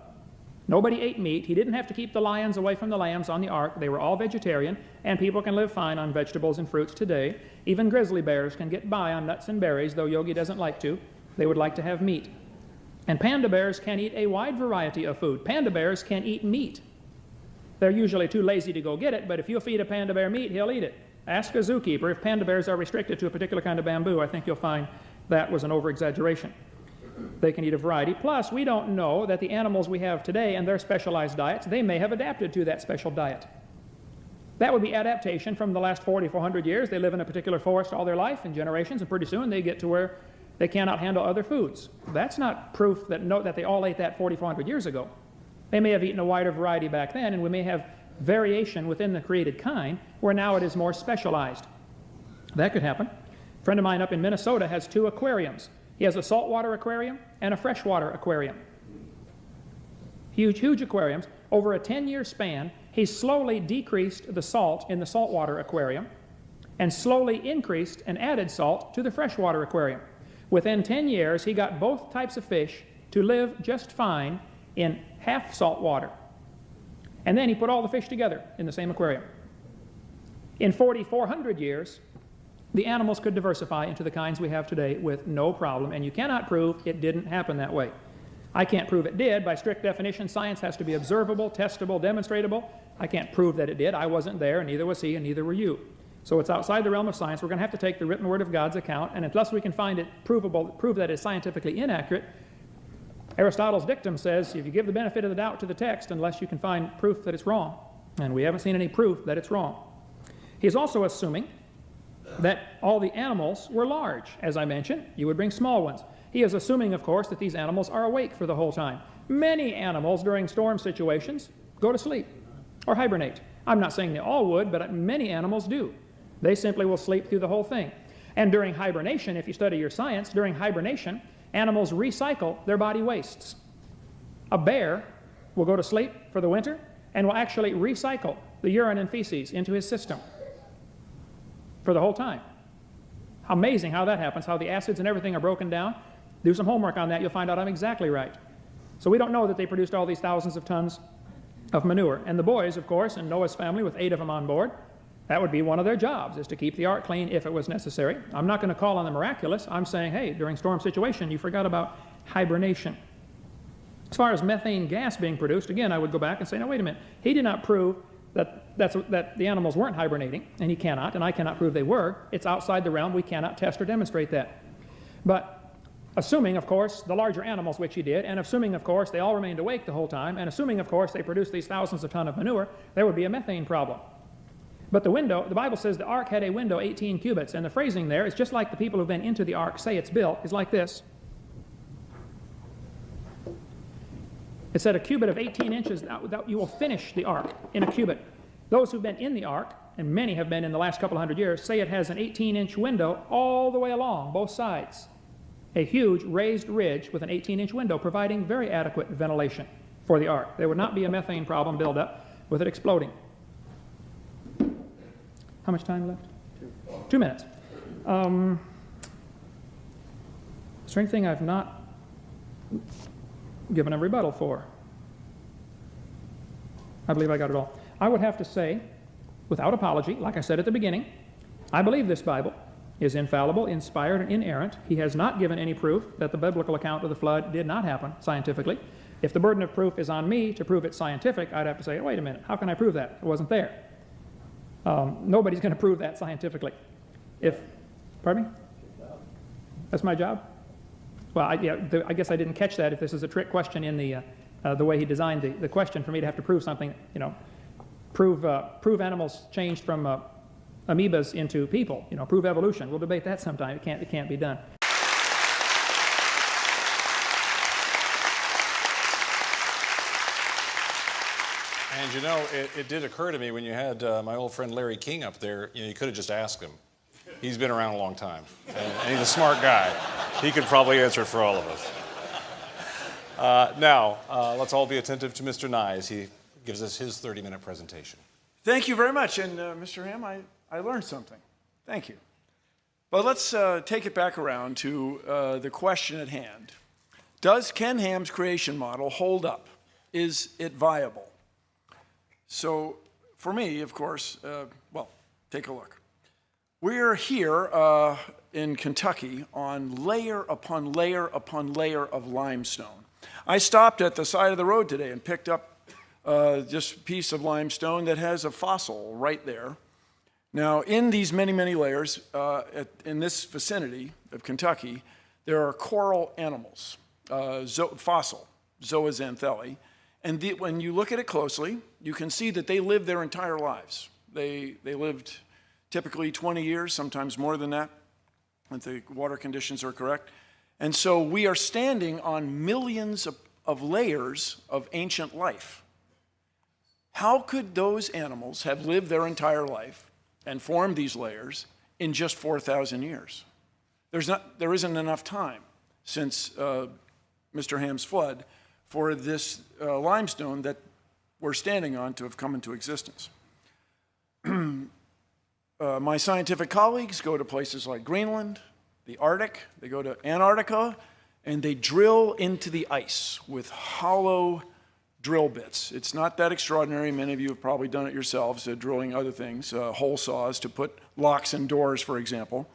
Nobody ate meat. He didn't have to keep the lions away from the lambs on the ark. They were all vegetarian, and people can live fine on vegetables and fruits today. Even grizzly bears can get by on nuts and berries, though Yogi doesn't like to. They would like to have meat. And panda bears can eat a wide variety of food. Panda bears can eat meat. They're usually too lazy to go get it, but if you feed a panda bear meat, he'll eat it. Ask a zookeeper if panda bears are restricted to a particular kind of bamboo. I think you'll find that was an over-exaggeration. They can eat a variety. Plus, we don't know that the animals we have today and their specialized diets, they may have adapted to that special diet. That would be adaptation from the last 4,400 years. They live in a particular forest all their life in generations, and pretty soon they get to where they cannot handle other foods. That's not proof that they all ate that 4,400 years ago. They may have eaten a wider variety back then, and we may have variation within the created kind where now it is more specialized. That could happen. A friend of mine up in Minnesota has 2 aquariums. He has a saltwater aquarium and a freshwater aquarium. Huge, huge aquariums. Over a 10-year span, he slowly decreased the salt in the saltwater aquarium and slowly increased and added salt to the freshwater aquarium. Within 10 years, he got both types of fish to live just fine in half salt water. And then he put all the fish together in the same aquarium. In 4,400 years, the animals could diversify into the kinds we have today with no problem, and you cannot prove it didn't happen that way. I can't prove it did. By strict definition, science has to be observable, testable, demonstratable. I can't prove that it did. I wasn't there, and neither was he, and neither were you. So it's outside the realm of science. We're going to have to take the written word of God's account, and unless we can find it prove that it's scientifically inaccurate, Aristotle's dictum says if you give the benefit of the doubt to the text unless you can find proof that it's wrong, and we haven't seen any proof that it's wrong. He's also assuming that all the animals were large. As I mentioned, you would bring small ones. He is assuming, of course, that these animals are awake for the whole time. Many animals during storm situations go to sleep or hibernate. I'm not saying they all would, but many animals do. They simply will sleep through the whole thing. And during hibernation, if you study your science, during hibernation, animals recycle their body wastes. A bear will go to sleep for the winter and will actually recycle the urine and feces into his system for the whole time. Amazing how that happens, how the acids and everything are broken down. Do some homework on that, you'll find out I'm exactly right. So we don't know that they produced all these thousands of tons of manure. And the boys, of course, in Noah's family with 8 of them on board, that would be one of their jobs, is to keep the ark clean if it was necessary. I'm not going to call on the miraculous. I'm saying, hey, during storm situation, you forgot about hibernation. As far as methane gas being produced, again, I would go back and say, no, wait a minute. He did not prove that the animals weren't hibernating, and he cannot, and I cannot prove they were. It's outside the realm. We cannot test or demonstrate that. But assuming, of course, the larger animals, which he did, and assuming, of course, they all remained awake the whole time, and assuming, of course, they produced these thousands of tons of manure, there would be a methane problem. But the window, the Bible says the ark had a window 18 cubits, and the phrasing there is just like the people who've been into the ark say it's built, is like this. It said a cubit of 18 inches, that you will finish the ark in a cubit. Those who've been in the ark, and many have been in the last couple hundred years, say it has an 18-inch window all the way along, both sides. A huge raised ridge with an 18-inch window providing very adequate ventilation for the ark. There would not be a methane problem buildup with it exploding. How much time left? 2 minutes. Strange thing I've not given a rebuttal for. I believe I got it all. I would have to say, without apology, like I said at the beginning, I believe this Bible is infallible, inspired, and inerrant. He has not given any proof that the biblical account of the flood did not happen scientifically. If the burden of proof is on me to prove it's scientific, I'd have to say, wait a minute, how can I prove that? It wasn't there. Nobody's going to prove that scientifically. Pardon me? That's my job? Well, I guess I didn't catch that if this is a trick question in the way he designed the question for me to have to prove something, prove animals changed from amoebas into people, prove evolution. We'll debate that sometime. It can't be done. And it did occur to me when you had my old friend Larry King up there, you could have just asked him. He's been around a long time, and he's a smart guy. He could probably answer it for all of us. Now, let's all be attentive to Mr. Nye as he gives us his 30-minute presentation. Thank you very much. And Mr. Ham, I learned something. Thank you. But let's take it back around to the question at hand. Does Ken Ham's creation model hold up? Is it viable? So for me, of course, take a look. We're here in Kentucky on layer upon layer upon layer of limestone. I stopped at the side of the road today and picked up just a piece of limestone that has a fossil right there. Now, in these many, many layers, in this vicinity of Kentucky, there are coral animals, fossil, zooxanthellae. And when you look at it closely, you can see that they live their entire lives. They lived typically 20 years, sometimes more than that, if the water conditions are correct. And so we are standing on millions of layers of ancient life. How could those animals have lived their entire life and formed these layers in just 4,000 years? There isn't enough time since Mr. Ham's flood for this limestone that we're standing on to have come into existence. My scientific colleagues go to places like Greenland, the Arctic, they go to Antarctica, and they drill into the ice with hollow drill bits. It's not that extraordinary. Many of you have probably done it yourselves, drilling other things, hole saws to put locks in doors, for example.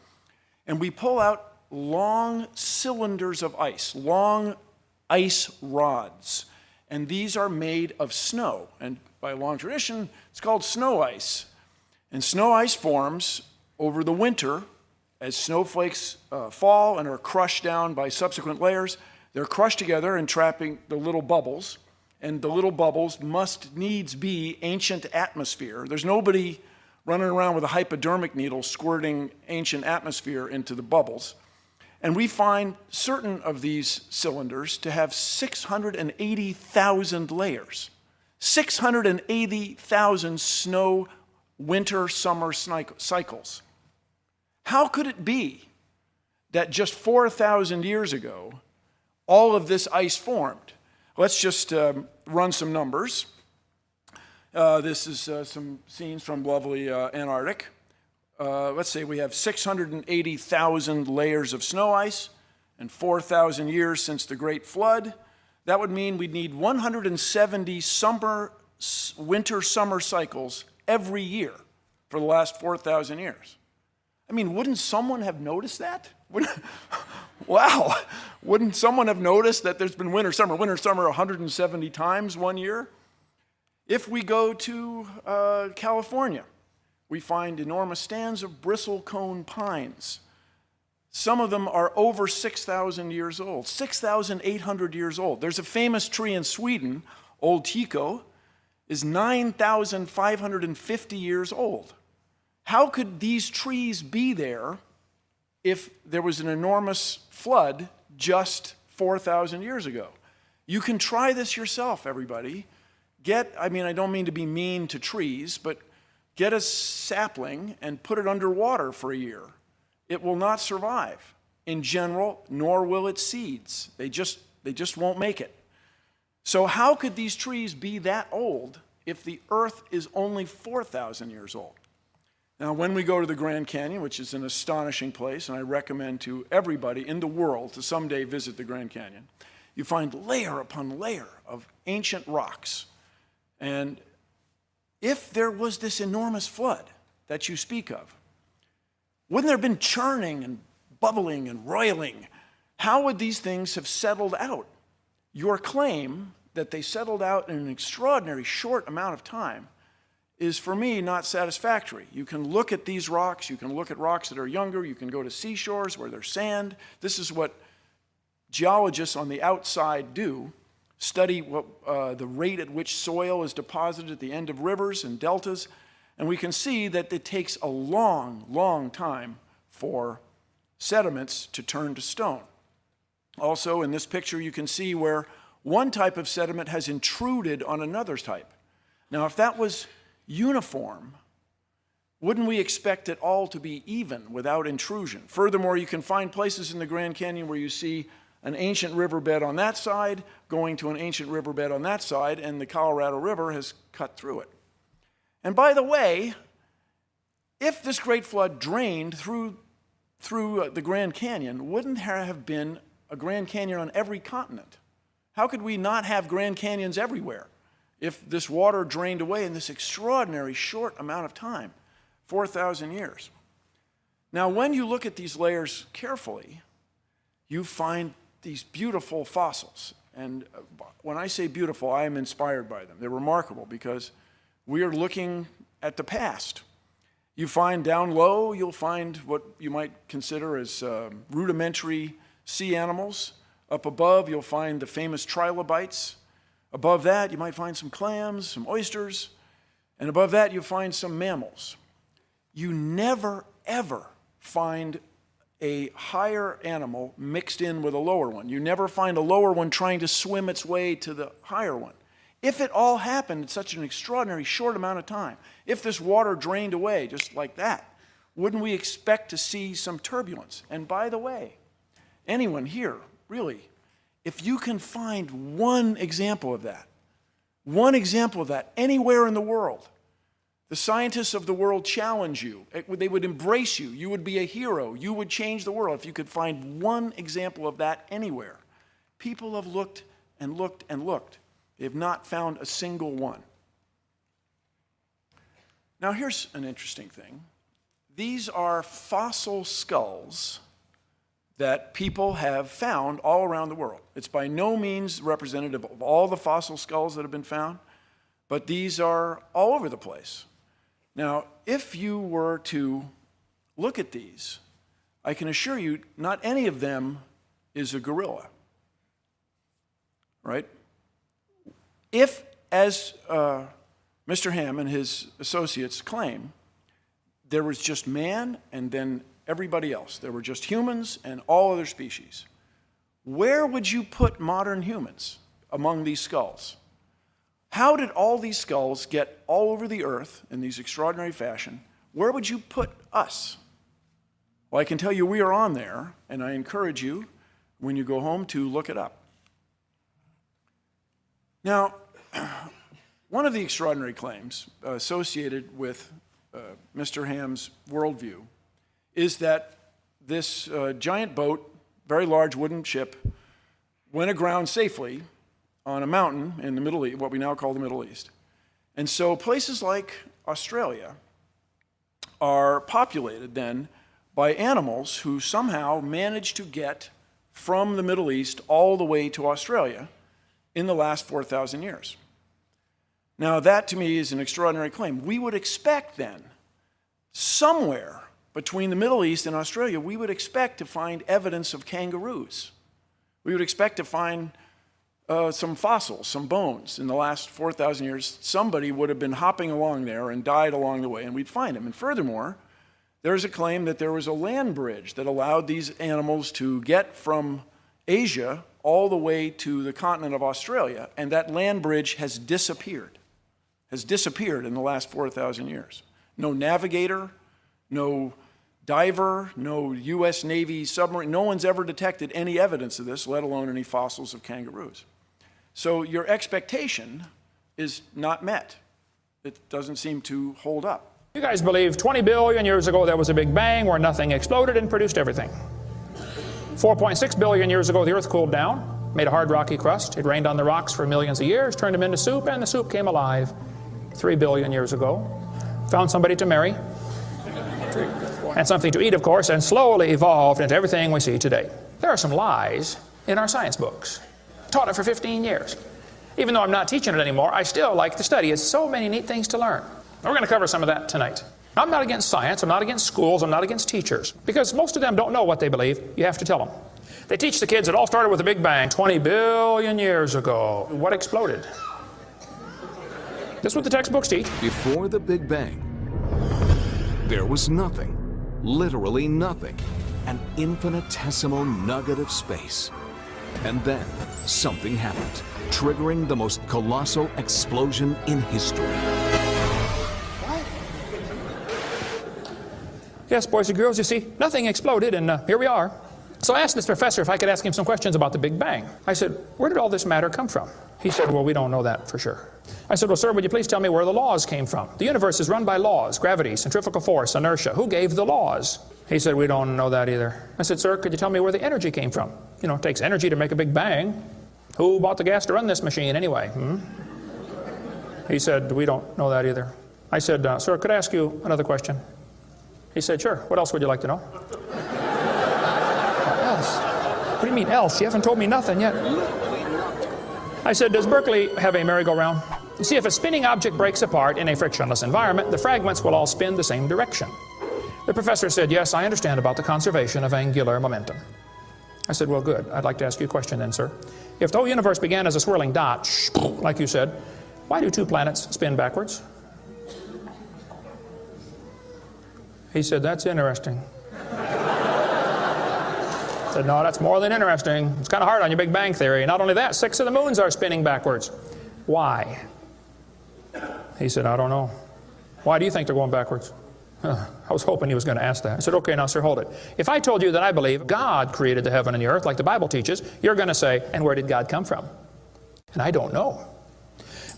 And we pull out long cylinders of ice, long ice rods. And these are made of snow. And by long tradition, it's called snow ice. And snow ice forms over the winter as snowflakes fall and are crushed down by subsequent layers. They're crushed together and trapping the little bubbles. And the little bubbles must needs be ancient atmosphere. There's nobody running around with a hypodermic needle squirting ancient atmosphere into the bubbles. And we find certain of these cylinders to have 680,000 layers. 680,000 snow, winter, summer cycles. How could it be that just 4,000 years ago, all of this ice formed? Let's just run some numbers. This is some scenes from lovely Antarctic. Let's say we have 680,000 layers of snow ice and 4,000 years since the Great Flood. That would mean we'd need 170 winter-summer cycles every year for the last 4,000 years. I mean, wouldn't someone have noticed that? Wow. Wouldn't someone have noticed that there's been winter-summer 170 times one year? If we go to California, we find enormous stands of bristlecone pines. Some of them are over 6,000 years old, 6,800 years old. There's a famous tree in Sweden, Old Tycho, is 9,550 years old. How could these trees be there if there was an enormous flood just 4,000 years ago? You can try this yourself, everybody. I don't mean to be mean to trees, but get a sapling and put it underwater for a year. It will not survive in general, nor will its seeds. They just won't make it. So how could these trees be that old if the earth is only 4,000 years old? Now, when we go to the Grand Canyon, which is an astonishing place, and I recommend to everybody in the world to someday visit the Grand Canyon, you find layer upon layer of ancient rocks. And if there was this enormous flood that you speak of, wouldn't there have been churning and bubbling and roiling? How would these things have settled out? Your claim that they settled out in an extraordinary short amount of time is, for me, not satisfactory. You can look at these rocks, you can look at rocks that are younger, you can go to seashores where there's sand. This is what geologists on the outside do, study the rate at which soil is deposited at the end of rivers and deltas, and we can see that it takes a long, long time for sediments to turn to stone. Also, in this picture, you can see where one type of sediment has intruded on another type. Now, if that was uniform, wouldn't we expect it all to be even without intrusion? Furthermore, you can find places in the Grand Canyon where you see an ancient riverbed on that side going to an ancient riverbed on that side, and the Colorado River has cut through it. And by the way, if this great flood drained through the Grand Canyon, wouldn't there have been a Grand Canyon on every continent? How could we not have Grand Canyons everywhere if this water drained away in this extraordinary short amount of time, 4,000 years? Now, when you look at these layers carefully, you find these beautiful fossils. And when I say beautiful, I am inspired by them. They're remarkable because we are looking at the past. You find down low, you'll find what you might consider as rudimentary sea animals. Up above, you'll find the famous trilobites. Above that, you might find some clams, some oysters. And above that, you'll find some mammals. You never, ever find a higher animal mixed in with a lower one. You never find a lower one trying to swim its way to the higher one. If it all happened in such an extraordinary short amount of time, if this water drained away just like that, wouldn't we expect to see some turbulence? And by the way, anyone here, really, if you can find one example of that anywhere in the world, the scientists of the world challenge you. They would embrace you. You would be a hero. You would change the world if you could find one example of that anywhere. People have looked and looked and looked. They have not found a single one. Now, here's an interesting thing. These are fossil skulls that people have found all around the world. It's by no means representative of all the fossil skulls that have been found, but these are all over the place. Now, if you were to look at these, I can assure you not any of them is a gorilla, right? If, as Mr. Ham and his associates claim, there was just man and then everybody else, there were just humans and all other species, where would you put modern humans among these skulls? How did all these skulls get all over the earth in these extraordinary fashion? Where would you put us? Well, I can tell you we are on there, and I encourage you, when you go home, to look it up. Now, one of the extraordinary claims associated with Mr. Ham's worldview is that this giant boat, very large wooden ship, went aground safely on a mountain in the Middle East, what we now call the Middle East. And so places like Australia are populated then by animals who somehow managed to get from the Middle East all the way to Australia in the last 4,000 years. Now, that to me is an extraordinary claim. We would expect then, somewhere between the Middle East and Australia, we would expect to find evidence of kangaroos. We would expect to find some fossils, some bones. In the last 4,000 years, somebody would have been hopping along there and died along the way, and we'd find them. And furthermore, there's a claim that there was a land bridge that allowed these animals to get from Asia all the way to the continent of Australia, and that land bridge has disappeared in the last 4,000 years. No navigator, no diver, no U.S. Navy submarine, no one's ever detected any evidence of this, let alone any fossils of kangaroos. So your expectation is not met. It doesn't seem to hold up. You guys believe 20 billion years ago there was a big bang where nothing exploded and produced everything. 4.6 billion years ago the earth cooled down, made a hard rocky crust. It rained on the rocks for millions of years, turned them into soup, and the soup came alive. 3 billion years ago, found somebody to marry, and something to eat, of course, and slowly evolved into everything we see today. There are some lies in our science books. Taught it for 15 years. Even though I'm not teaching it anymore, I still like to study. It's so many neat things to learn. We're going to cover some of that tonight. I'm not against science, I'm not against schools, I'm not against teachers, because most of them don't know what they believe. You have to tell them. They teach the kids it all started with a big bang 20 billion years ago. What exploded? This is what the textbooks teach. Before the Big Bang, there was nothing, literally nothing, an infinitesimal nugget of space. And then something happened, triggering the most colossal explosion in history. Yes, boys and girls, you see, nothing exploded, and here we are. So I asked this professor if I could ask him some questions about the Big Bang. I said, where did all this matter come from? He said, well, we don't know that for sure. I said, well, sir, would you please tell me where the laws came from? The universe is run by laws, gravity, centrifugal force, inertia. Who gave the laws? He said, we don't know that either. I said, sir, could you tell me where the energy came from? You know, it takes energy to make a Big Bang. Who bought the gas to run this machine anyway? He said, we don't know that either. I said, sir, could I ask you another question? He said, sure. What else would you like to know? What else? What do you mean else? You haven't told me nothing yet. I said, does Berkeley have a merry-go-round? You see, if a spinning object breaks apart in a frictionless environment, the fragments will all spin the same direction. The professor said, yes, I understand about the conservation of angular momentum. I said, well, good. I'd like to ask you a question then, sir. If the whole universe began as a swirling dot, like you said, why do 2 planets spin backwards? He said, that's interesting. I said, no, that's more than interesting. It's kind of hard on your Big Bang Theory. Not only that, 6 of the moons are spinning backwards. Why? He said, I don't know. Why do you think they're going backwards? I was hoping he was going to ask that. I said, okay, now, sir, hold it. If I told you that I believe God created the heaven and the earth, like the Bible teaches, you're going to say, and where did God come from? And I don't know.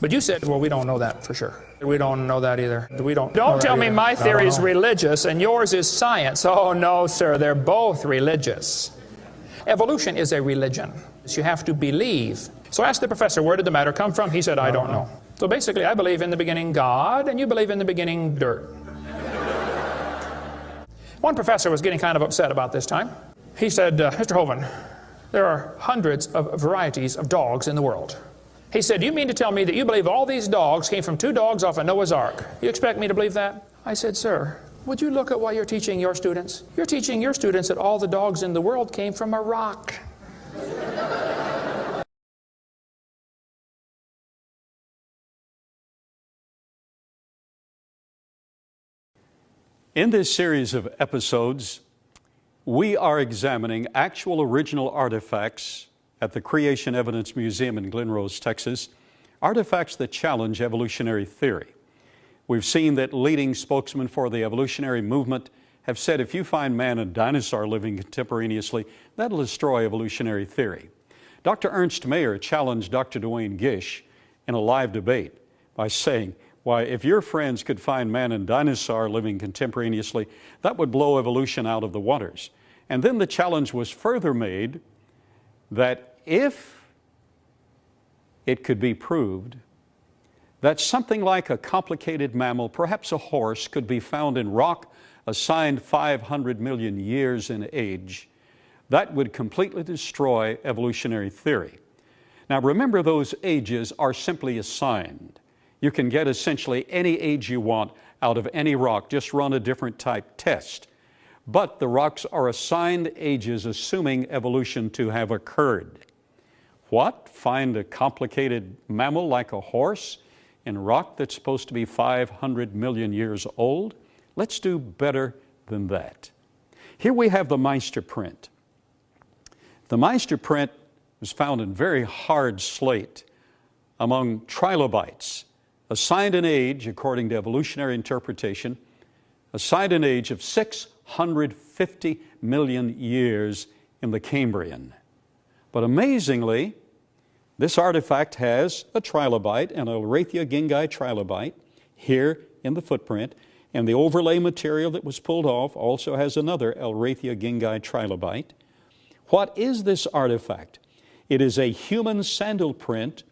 But you said, well, we don't know that for sure. We don't know that either. Don't tell me my theory is religious and yours is science. Oh, no, sir, they're both religious. Evolution is a religion. You have to believe. So I asked the professor, where did the matter come from? He said, I don't know. So basically, I believe in the beginning God, and you believe in the beginning dirt. One professor was getting kind of upset about this time. He said, Mr. Hovind, there are hundreds of varieties of dogs in the world. He said, do you mean to tell me that you believe all these dogs came from 2 dogs off a Noah's Ark? You expect me to believe that? I said, sir, would you look at what you're teaching your students? You're teaching your students that all the dogs in the world came from a rock. In this series of episodes, we are examining actual original artifacts at the Creation Evidence Museum in Glen Rose, Texas, artifacts that challenge evolutionary theory. We've seen that leading spokesmen for the evolutionary movement have said if you find man and dinosaur living contemporaneously, that'll destroy evolutionary theory. Dr. Ernst Mayr challenged Dr. Duane Gish in a live debate by saying, why, if your friends could find man and dinosaur living contemporaneously, that would blow evolution out of the waters. And then the challenge was further made that if it could be proved that something like a complicated mammal, perhaps a horse, could be found in rock assigned 500 million years in age, that would completely destroy evolutionary theory. Now remember, those ages are simply assigned. You can get essentially any age you want out of any rock, just run a different type test. But the rocks are assigned ages assuming evolution to have occurred. What? Find a complicated mammal like a horse in rock that's supposed to be 500 million years old? Let's do better than that. Here we have the Meister print. The Meister print was found in very hard slate among trilobites, assigned an age, according to evolutionary interpretation, assigned an age of 650 million years in the Cambrian. But amazingly, this artifact has a trilobite, an Elrathia gingai trilobite, here in the footprint, and the overlay material that was pulled off also has another Elrathia gingai trilobite. What is this artifact? It is a human sandal print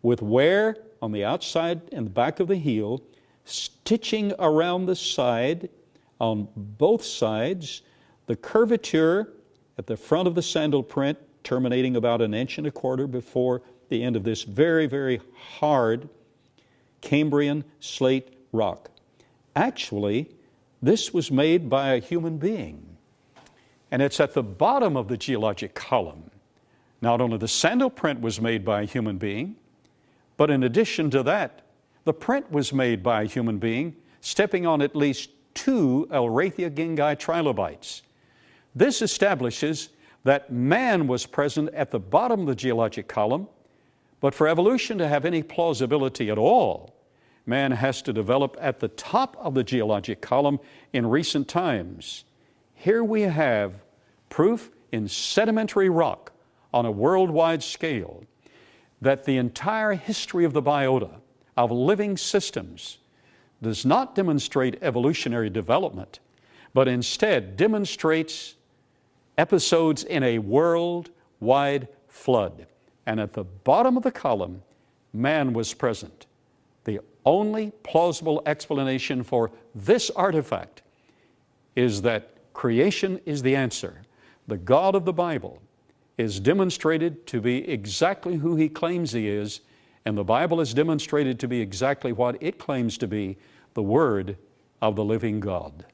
with wear on the outside and the back of the heel, stitching around the side, on both sides, the curvature at the front of the sandal print, terminating about 1.25 inches before the end of this very, very hard Cambrian slate rock. Actually, this was made by a human being, and it's at the bottom of the geologic column. Not only the sandal print was made by a human being, but in addition to that, the print was made by a human being stepping on at least 2 Elrathia gingai trilobites. This establishes that man was present at the bottom of the geologic column, but for evolution to have any plausibility at all, man has to develop at the top of the geologic column in recent times. Here we have proof in sedimentary rock on a worldwide scale that the entire history of the biota, of living systems, does not demonstrate evolutionary development, but instead demonstrates episodes in a worldwide flood. And at the bottom of the column, man was present. The only plausible explanation for this artifact is that creation is the answer. The God of the Bible is demonstrated to be exactly who He claims He is, and the Bible is demonstrated to be exactly what it claims to be, the Word of the living God.